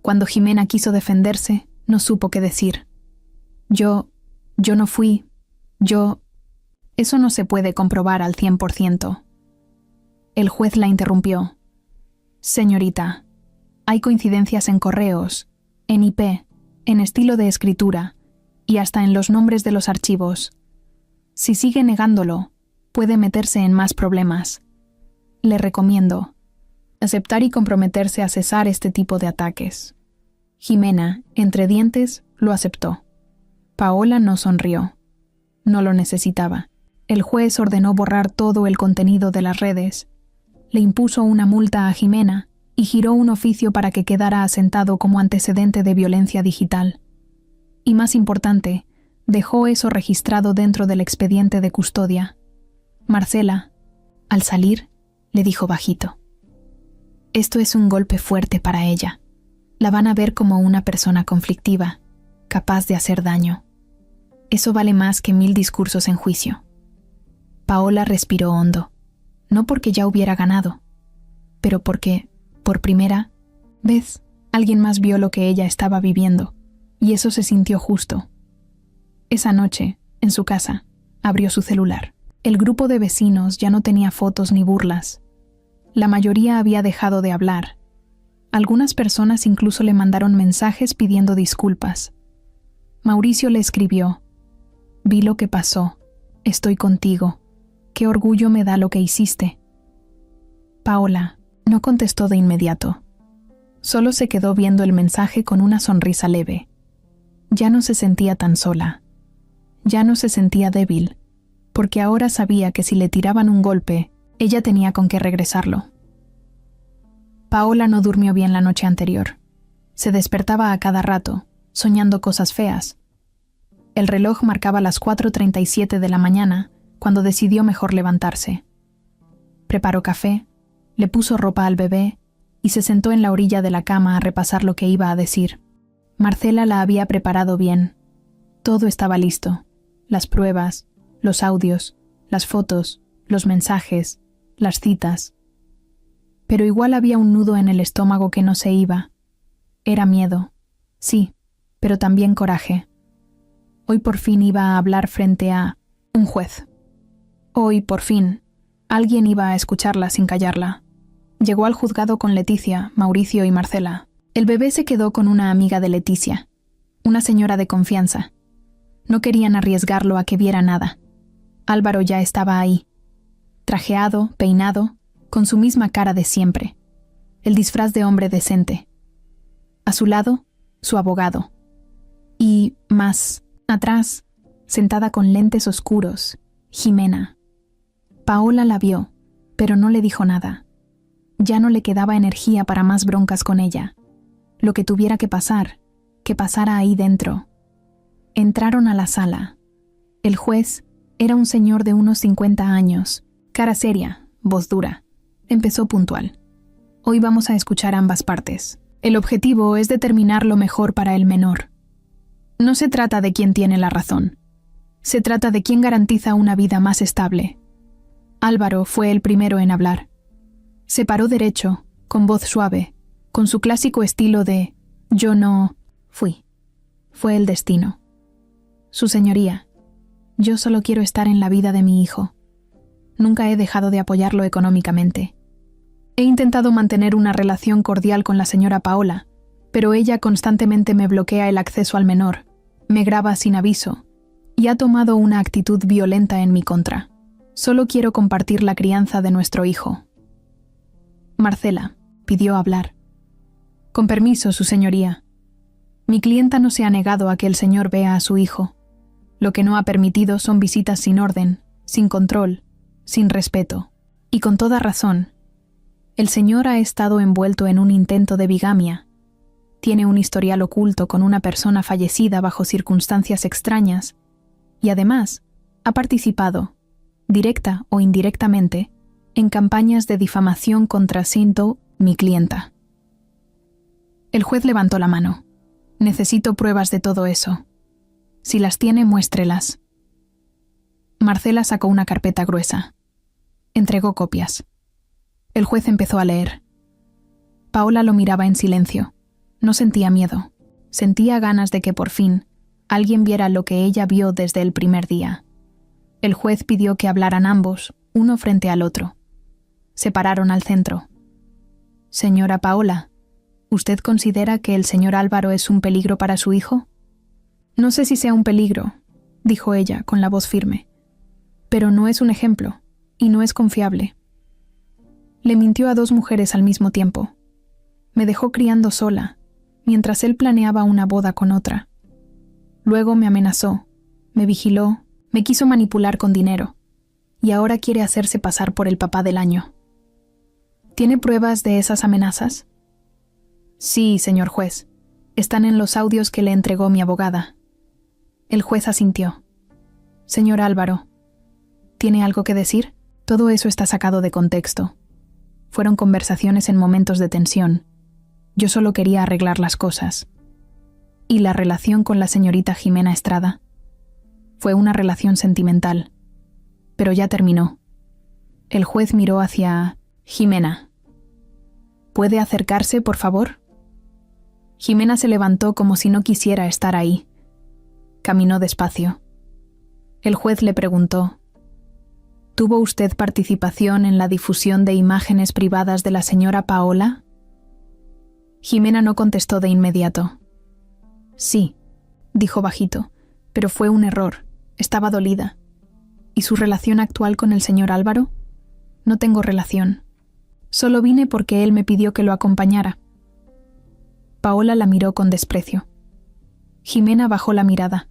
Cuando Jimena quiso defenderse, no supo qué decir. Yo no fui. Eso no se puede comprobar al 100%. El juez la interrumpió. Señorita, hay coincidencias en correos, en IP, en estilo de escritura y hasta en los nombres de los archivos. Si sigue negándolo, puede meterse en más problemas. Le recomiendo aceptar y comprometerse a cesar este tipo de ataques. Jimena, entre dientes, lo aceptó. Paola no sonrió. No lo necesitaba. El juez ordenó borrar todo el contenido de las redes. Le impuso una multa a Jimena y giró un oficio para que quedara asentado como antecedente de violencia digital. Y más importante, dejó eso registrado dentro del expediente de custodia. Marcela, al salir, le dijo bajito: «Esto es un golpe fuerte para ella. La van a ver como una persona conflictiva, capaz de hacer daño. Eso vale más que 1000 discursos en juicio». Paola respiró hondo, no porque ya hubiera ganado, pero porque, por primera vez, alguien más vio lo que ella estaba viviendo, y eso se sintió justo. Esa noche, en su casa, abrió su celular. El grupo de vecinos ya no tenía fotos ni burlas. La mayoría había dejado de hablar, Algunas personas incluso le mandaron mensajes pidiendo disculpas. Mauricio le escribió: «Vi lo que pasó. Estoy contigo. Qué orgullo me da lo que hiciste». Paola no contestó de inmediato. Solo se quedó viendo el mensaje con una sonrisa leve. Ya no se sentía tan sola. Ya no se sentía débil, porque ahora sabía que si le tiraban un golpe, ella tenía con qué regresarlo. Paola no durmió bien la noche anterior. Se despertaba a cada rato, soñando cosas feas. El reloj marcaba las 4:37 de la mañana cuando decidió mejor levantarse. Preparó café, le puso ropa al bebé y se sentó en la orilla de la cama a repasar lo que iba a decir. Marcela la había preparado bien. Todo estaba listo: las pruebas, los audios, las fotos, los mensajes, las citas. Pero igual había un nudo en el estómago que no se iba. Era miedo, sí, pero también coraje. Hoy por fin iba a hablar frente a un juez. Hoy, por fin, alguien iba a escucharla sin callarla. Llegó al juzgado con Leticia, Mauricio y Marcela. El bebé se quedó con una amiga de Leticia, una señora de confianza. No querían arriesgarlo a que viera nada. Álvaro ya estaba ahí, trajeado, peinado, con su misma cara de siempre, el disfraz de hombre decente. A su lado, su abogado. Y, más atrás, sentada con lentes oscuros, Jimena. Paola la vio, pero no le dijo nada. Ya no le quedaba energía para más broncas con ella. Lo que tuviera que pasara ahí dentro. Entraron a la sala. El juez era un señor de unos 50 años, cara seria, voz dura. Empezó puntual. Hoy vamos a escuchar ambas partes. El objetivo es determinar lo mejor para el menor. No se trata de quién tiene la razón. Se trata de quién garantiza una vida más estable. Álvaro fue el primero en hablar. Se paró derecho, con voz suave, con su clásico estilo de «yo no fui». Fue el destino. Su señoría, yo solo quiero estar en la vida de mi hijo. Nunca he dejado de apoyarlo económicamente. He intentado mantener una relación cordial con la señora Paola, pero ella constantemente me bloquea el acceso al menor, me graba sin aviso y ha tomado una actitud violenta en mi contra. Solo quiero compartir la crianza de nuestro hijo. Marcela pidió hablar. Con permiso, su señoría. Mi clienta no se ha negado a que el señor vea a su hijo. Lo que no ha permitido son visitas sin orden, sin control, sin respeto. Y con toda razón. El señor ha estado envuelto en un intento de bigamia. Tiene un historial oculto con una persona fallecida bajo circunstancias extrañas y además ha participado, directa o indirectamente, en campañas de difamación contra Cinto, mi clienta. El juez levantó la mano. Necesito pruebas de todo eso. Si las tiene, muéstrelas. Marcela sacó una carpeta gruesa. Entregó copias. El juez empezó a leer. Paola lo miraba en silencio. No sentía miedo. Sentía ganas de que por fin alguien viera lo que ella vio desde el primer día. El juez pidió que hablaran ambos, uno frente al otro. Se pararon al centro. Señora Paola, ¿usted considera que el señor Álvaro es un peligro para su hijo? No sé si sea un peligro, dijo ella con la voz firme. Pero no es un ejemplo, y no es confiable. Le mintió a 2 mujeres al mismo tiempo. Me dejó criando sola, mientras él planeaba una boda con otra. Luego me amenazó, me vigiló, me quiso manipular con dinero, y ahora quiere hacerse pasar por el papá del año. ¿Tiene pruebas de esas amenazas? Sí, señor juez. Están en los audios que le entregó mi abogada. El juez asintió. Señor Álvaro, ¿tiene algo que decir? Todo eso está sacado de contexto. Fueron conversaciones en momentos de tensión. Yo solo quería arreglar las cosas. ¿Y la relación con la señorita Jimena Estrada? Fue una relación sentimental, pero ya terminó. El juez miró hacia Jimena. ¿Puede acercarse, por favor? Jimena se levantó como si no quisiera estar ahí. Caminó despacio. El juez le preguntó: ¿Tuvo usted participación en la difusión de imágenes privadas de la señora Paola? Jimena no contestó de inmediato. Sí, dijo bajito, pero fue un error. Estaba dolida. ¿Y su relación actual con el señor Álvaro? No tengo relación. Solo vine porque él me pidió que lo acompañara. Paola la miró con desprecio. Jimena bajó la mirada.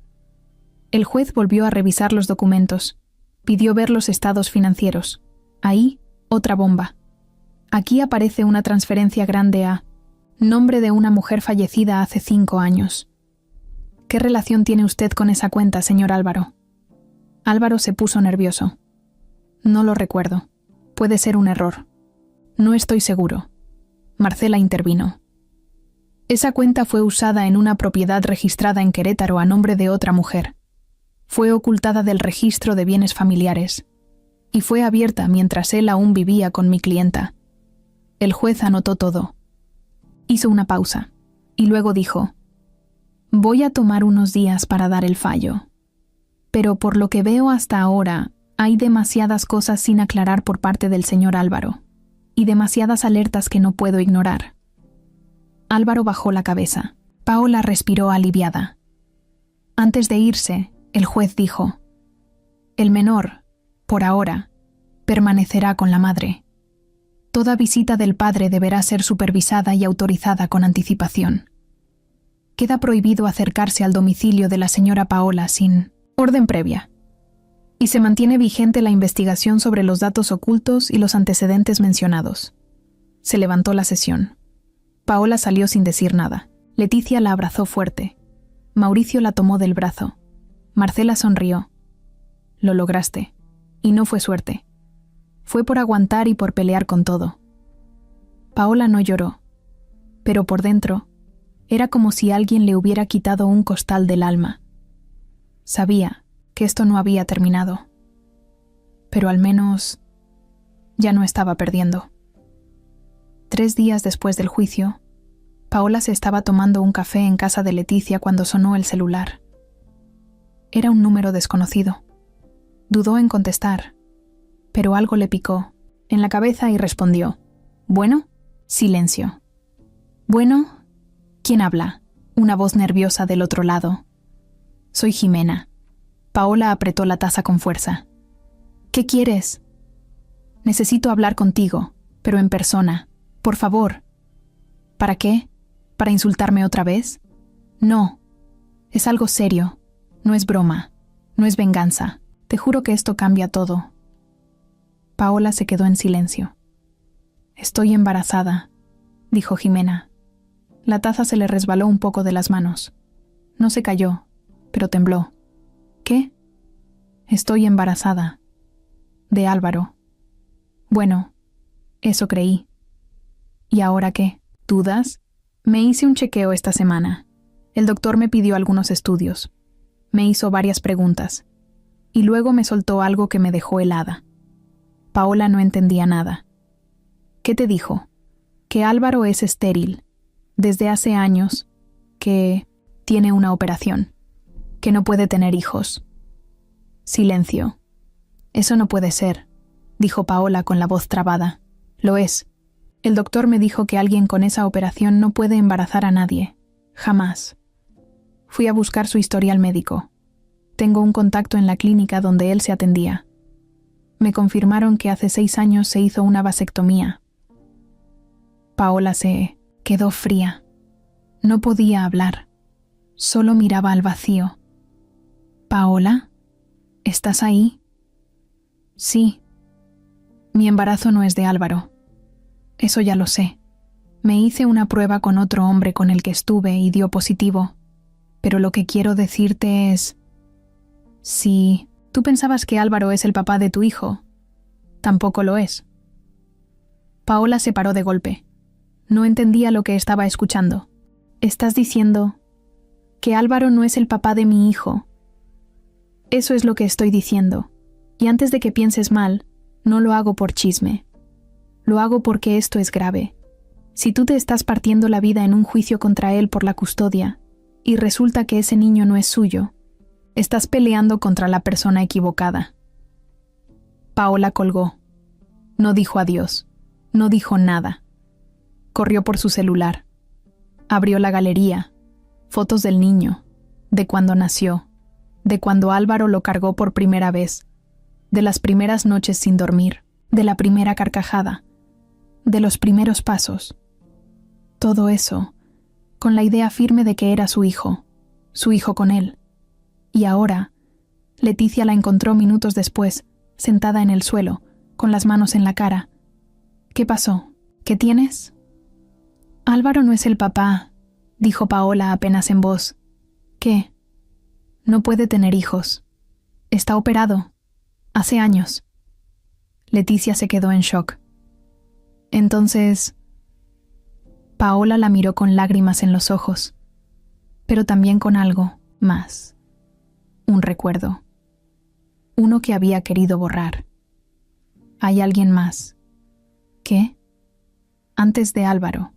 El juez volvió a revisar los documentos. Pidió ver los estados financieros. Ahí, otra bomba. Aquí aparece una transferencia grande a nombre de una mujer fallecida hace 5 años. ¿Qué relación tiene usted con esa cuenta, señor Álvaro? Álvaro se puso nervioso. No lo recuerdo. Puede ser un error. No estoy seguro. Marcela intervino. Esa cuenta fue usada en una propiedad registrada en Querétaro a nombre de otra mujer. Fue ocultada del registro de bienes familiares y fue abierta mientras él aún vivía con mi clienta. El juez anotó todo. Hizo una pausa y luego dijo: voy a tomar unos días para dar el fallo. Pero por lo que veo hasta ahora, hay demasiadas cosas sin aclarar por parte del señor Álvaro y demasiadas alertas que no puedo ignorar. Álvaro bajó la cabeza. Paola respiró aliviada. Antes de irse, el juez dijo: el menor, por ahora, permanecerá con la madre. Toda visita del padre deberá ser supervisada y autorizada con anticipación. Queda prohibido acercarse al domicilio de la señora Paola sin orden previa. Y se mantiene vigente la investigación sobre los datos ocultos y los antecedentes mencionados. Se levantó la sesión. Paola salió sin decir nada. Leticia la abrazó fuerte. Mauricio la tomó del brazo. Marcela sonrió. Lo lograste. Y no fue suerte. Fue por aguantar y por pelear con todo. Paola no lloró, pero por dentro era como si alguien le hubiera quitado un costal del alma. Sabía que esto no había terminado, pero al menos ya no estaba perdiendo. 3 días después del juicio, Paola se estaba tomando un café en casa de Leticia cuando sonó el celular. Era un número desconocido. Dudó en contestar, pero algo le picó en la cabeza y respondió: ¿Bueno? Silencio. ¿Bueno? ¿Quién habla? Una voz nerviosa del otro lado. Soy Jimena. Paola apretó la taza con fuerza. ¿Qué quieres? Necesito hablar contigo, pero en persona. Por favor. ¿Para qué? ¿Para insultarme otra vez? No. Es algo serio. No es broma. No es venganza. Te juro que esto cambia todo. Paola se quedó en silencio. Estoy embarazada, dijo Jimena. La taza se le resbaló un poco de las manos. No se cayó, pero tembló. ¿Qué? Estoy embarazada. De Álvaro. Bueno, eso creí. ¿Y ahora qué? ¿Dudas? Me hice un chequeo esta semana. El doctor me pidió algunos estudios. Me hizo varias preguntas. Y luego me soltó algo que me dejó helada. Paola no entendía nada. ¿Qué te dijo? Que Álvaro es estéril, desde hace años, que tiene una operación, que no puede tener hijos. Silencio. Eso no puede ser, dijo Paola con la voz trabada. Lo es. El doctor me dijo que alguien con esa operación no puede embarazar a nadie. Jamás. Fui a buscar su historial médico. Tengo un contacto en la clínica donde él se atendía. Me confirmaron que hace 6 años se hizo una vasectomía. Paola se quedó fría. No podía hablar. Solo miraba al vacío. ¿Paola? ¿Estás ahí? Sí. Mi embarazo no es de Álvaro. Eso ya lo sé. Me hice una prueba con otro hombre con el que estuve y dio positivo. Pero lo que quiero decirte es... Si tú pensabas que Álvaro es el papá de tu hijo, tampoco lo es. Paola se paró de golpe. No entendía lo que estaba escuchando. ¿Estás diciendo que Álvaro no es el papá de mi hijo? Eso es lo que estoy diciendo. Y antes de que pienses mal, no lo hago por chisme. Lo hago porque esto es grave. Si tú te estás partiendo la vida en un juicio contra él por la custodia, y resulta que ese niño no es suyo, estás peleando contra la persona equivocada. Paola colgó. No dijo adiós. No dijo nada. Corrió por su celular. Abrió la galería. Fotos del niño, de cuando nació, de cuando Álvaro lo cargó por primera vez, de las primeras noches sin dormir, de la primera carcajada, de los primeros pasos. Todo eso, con la idea firme de que era su hijo con él. Y ahora, Leticia la encontró minutos después, sentada en el suelo, con las manos en la cara. ¿Qué pasó? ¿Qué tienes? Álvaro no es el papá, dijo Paola apenas en voz. ¿Qué? No puede tener hijos. Está operado. Hace años. Leticia se quedó en shock. Entonces... Paola la miró con lágrimas en los ojos, pero también con algo más. Un recuerdo. Uno que había querido borrar. Hay alguien más. ¿Qué? Antes de Álvaro.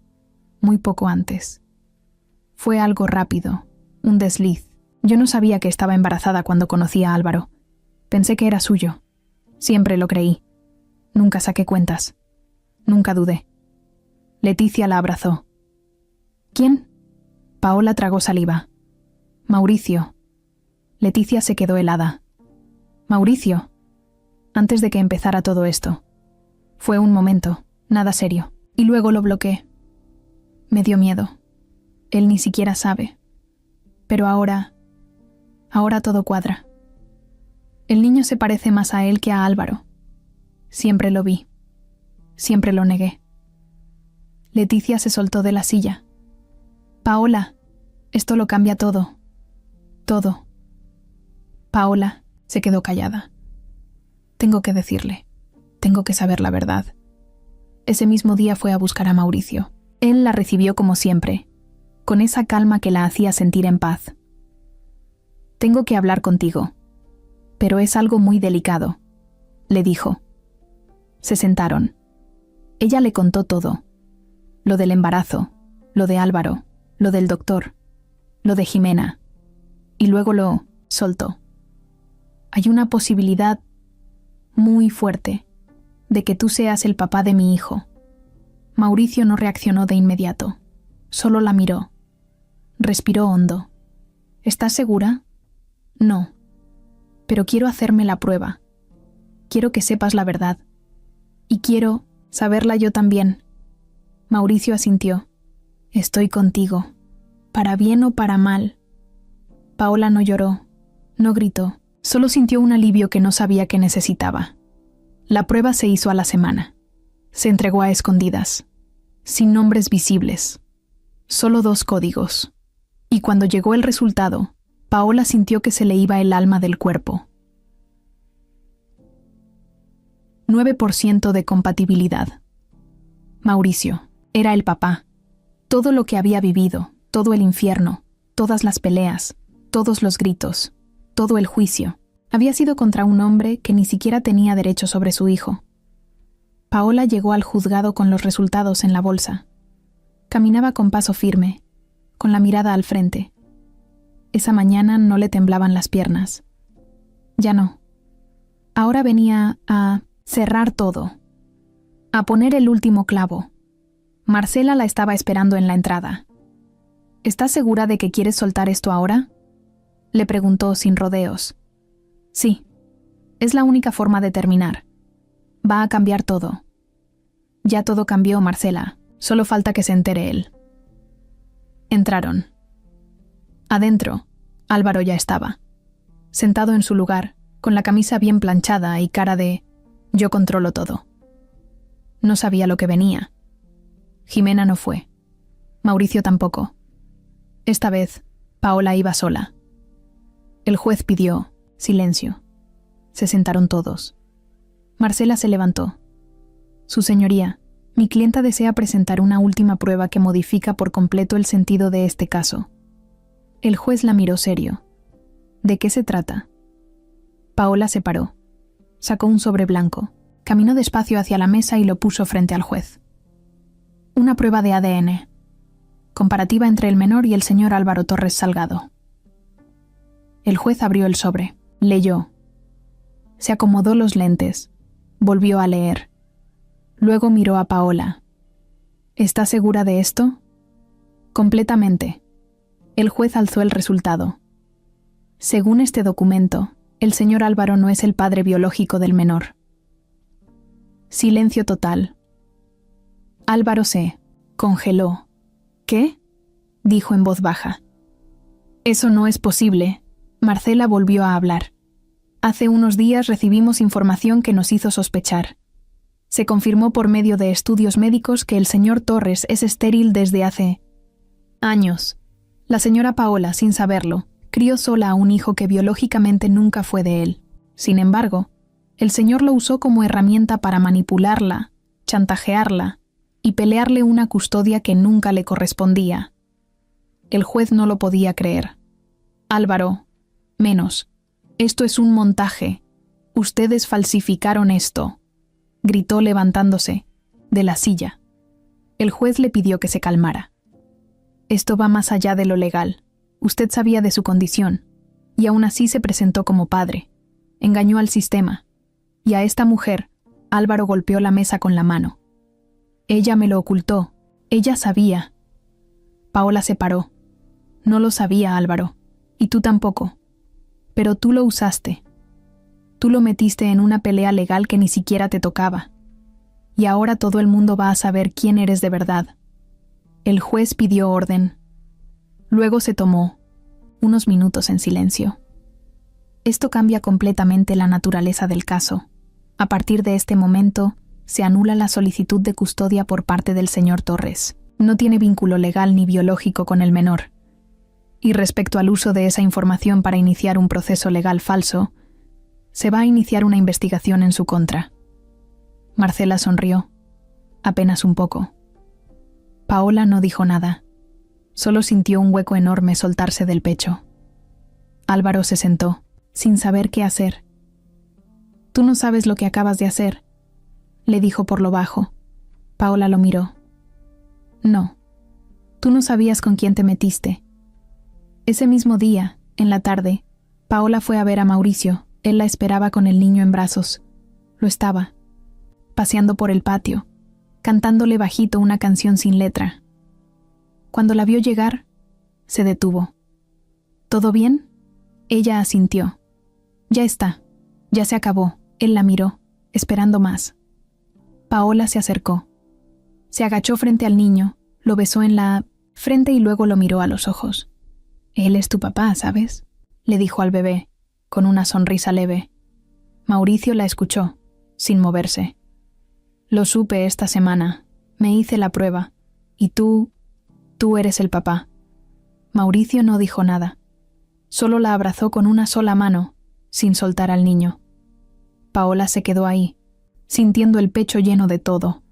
Muy poco antes. Fue algo rápido, un desliz. Yo no sabía que estaba embarazada cuando conocí a Álvaro. Pensé que era suyo. Siempre lo creí. Nunca saqué cuentas. Nunca dudé. Leticia la abrazó. ¿Quién? Paola tragó saliva. Mauricio. Leticia se quedó helada. Mauricio. Antes de que empezara todo esto. Fue un momento, nada serio. Y luego lo bloqueé. Me dio miedo. Él ni siquiera sabe. Pero ahora todo cuadra. El niño se parece más a él que a Álvaro. Siempre lo vi. Siempre lo negué. Leticia se soltó de la silla. Paola, esto lo cambia todo. Todo. Paola se quedó callada. Tengo que decirle. Tengo que saber la verdad. Ese mismo día fue a buscar a Mauricio. Él la recibió como siempre, con esa calma que la hacía sentir en paz. Tengo que hablar contigo, pero es algo muy delicado, le dijo. Se sentaron. Ella le contó todo. Lo del embarazo, lo de Álvaro, lo del doctor, lo de Jimena, y luego lo soltó. Hay una posibilidad muy fuerte de que tú seas el papá de mi hijo. Mauricio no reaccionó de inmediato, solo la miró. Respiró hondo. ¿Estás segura? No. Pero quiero hacerme la prueba. Quiero que sepas la verdad. Y quiero saberla yo también. Mauricio asintió. Estoy contigo, para bien o para mal. Paola no lloró, no gritó, solo sintió un alivio que no sabía que necesitaba. La prueba se hizo a la semana. Se entregó a escondidas, sin nombres visibles, solo 2 códigos. Y cuando llegó el resultado, Paola sintió que se le iba el alma del cuerpo. 9% de compatibilidad. Mauricio era el papá. Todo lo que había vivido, todo el infierno, todas las peleas, todos los gritos, todo el juicio, había sido contra un hombre que ni siquiera tenía derecho sobre su hijo. Paola llegó al juzgado con los resultados en la bolsa. Caminaba con paso firme, con la mirada al frente. Esa mañana no le temblaban las piernas. Ya no. Ahora venía a cerrar todo, a poner el último clavo. Marcela la estaba esperando en la entrada. ¿Estás segura de que quieres soltar esto ahora?, le preguntó sin rodeos. Sí, es la única forma de terminar. Va a cambiar todo. Ya todo cambió, Marcela. Solo falta que se entere él. Entraron. Adentro, Álvaro ya estaba, sentado en su lugar, con la camisa bien planchada y cara de «yo controlo todo». No sabía lo que venía. Jimena no fue. Mauricio tampoco. Esta vez, Paola iba sola. El juez pidió silencio. Se sentaron todos. Marcela se levantó. Su señoría, mi clienta desea presentar una última prueba que modifica por completo el sentido de este caso. El juez la miró serio. ¿De qué se trata? Paola se paró. Sacó un sobre blanco. Caminó despacio hacia la mesa y lo puso frente al juez. Una prueba de ADN. Comparativa entre el menor y el señor Álvaro Torres Salgado. El juez abrió el sobre. Leyó. Se acomodó los lentes. Volvió a leer. Luego miró a Paola. ¿Está segura de esto? Completamente. El juez alzó el resultado. Según este documento, el señor Álvaro no es el padre biológico del menor. Silencio total. Álvaro se congeló. ¿Qué? Dijo en voz baja. Eso no es posible. Marcela volvió a hablar. Hace unos días recibimos información que nos hizo sospechar. Se confirmó por medio de estudios médicos que el señor Torres es estéril desde hace años. La señora Paola, sin saberlo, crió sola a un hijo que biológicamente nunca fue de él. Sin embargo, el señor lo usó como herramienta para manipularla, chantajearla y pelearle una custodia que nunca le correspondía. El juez no lo podía creer. Álvaro, menos. Esto es un montaje. Ustedes falsificaron esto, gritó levantándose de la silla. El juez le pidió que se calmara. Esto va más allá de lo legal. Usted sabía de su condición, y aún así se presentó como padre. Engañó al sistema. Y a esta mujer, Álvaro golpeó la mesa con la mano. Ella me lo ocultó. Ella sabía. Paola se paró. No lo sabía, Álvaro. Y tú tampoco. Pero tú lo usaste. Tú lo metiste en una pelea legal que ni siquiera te tocaba. Y ahora todo el mundo va a saber quién eres de verdad. El juez pidió orden. Luego se tomó unos minutos en silencio. Esto cambia completamente la naturaleza del caso. A partir de este momento, se anula la solicitud de custodia por parte del señor Torres. No tiene vínculo legal ni biológico con el menor. Y respecto al uso de esa información para iniciar un proceso legal falso, se va a iniciar una investigación en su contra. Marcela sonrió, apenas un poco. Paola no dijo nada. Solo sintió un hueco enorme soltarse del pecho. Álvaro se sentó, sin saber qué hacer. «Tú no sabes lo que acabas de hacer», le dijo por lo bajo. Paola lo miró. «No. Tú no sabías con quién te metiste». Ese mismo día, en la tarde, Paola fue a ver a Mauricio. Él la esperaba con el niño en brazos. Lo estaba, paseando por el patio, cantándole bajito una canción sin letra. Cuando la vio llegar, se detuvo. ¿Todo bien? Ella asintió. Ya está, ya se acabó. Él la miró, esperando más. Paola se acercó. Se agachó frente al niño, lo besó en la frente y luego lo miró a los ojos. «Él es tu papá, ¿sabes?», le dijo al bebé, con una sonrisa leve. Mauricio la escuchó, sin moverse. «Lo supe esta semana. Me hice la prueba. Y tú eres el papá». Mauricio no dijo nada. Solo la abrazó con una sola mano, sin soltar al niño. Paola se quedó ahí, sintiendo el pecho lleno de todo,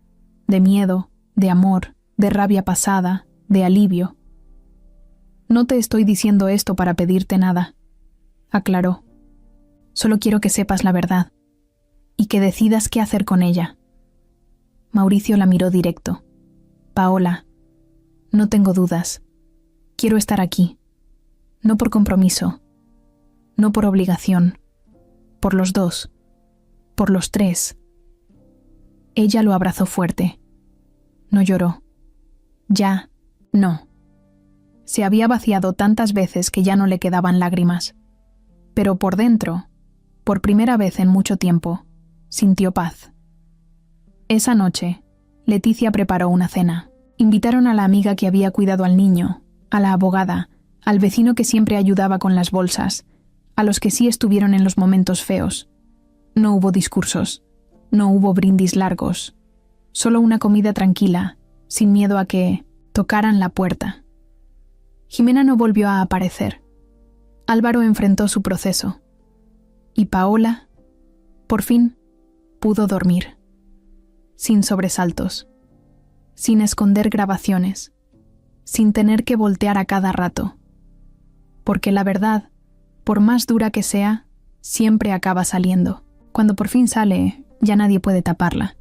de miedo, de amor, de rabia pasada, de alivio. «No te estoy diciendo esto para pedirte nada», aclaró. «Solo quiero que sepas la verdad y que decidas qué hacer con ella». Mauricio la miró directo. «Paola, no tengo dudas. Quiero estar aquí. No por compromiso, no por obligación, por los dos, por los tres». Ella lo abrazó fuerte. No lloró. Ya, no. Se había vaciado tantas veces que ya no le quedaban lágrimas. Pero por dentro, por primera vez en mucho tiempo, sintió paz. Esa noche, Leticia preparó una cena. Invitaron a la amiga que había cuidado al niño, a la abogada, al vecino que siempre ayudaba con las bolsas, a los que sí estuvieron en los momentos feos. No hubo discursos, no hubo brindis largos, solo una comida tranquila, sin miedo a que tocaran la puerta. Jimena no volvió a aparecer. Álvaro enfrentó su proceso. Y Paola, por fin, pudo dormir. Sin sobresaltos, sin esconder grabaciones, sin tener que voltear a cada rato. Porque la verdad, por más dura que sea, siempre acaba saliendo. Cuando por fin sale, ya nadie puede taparla.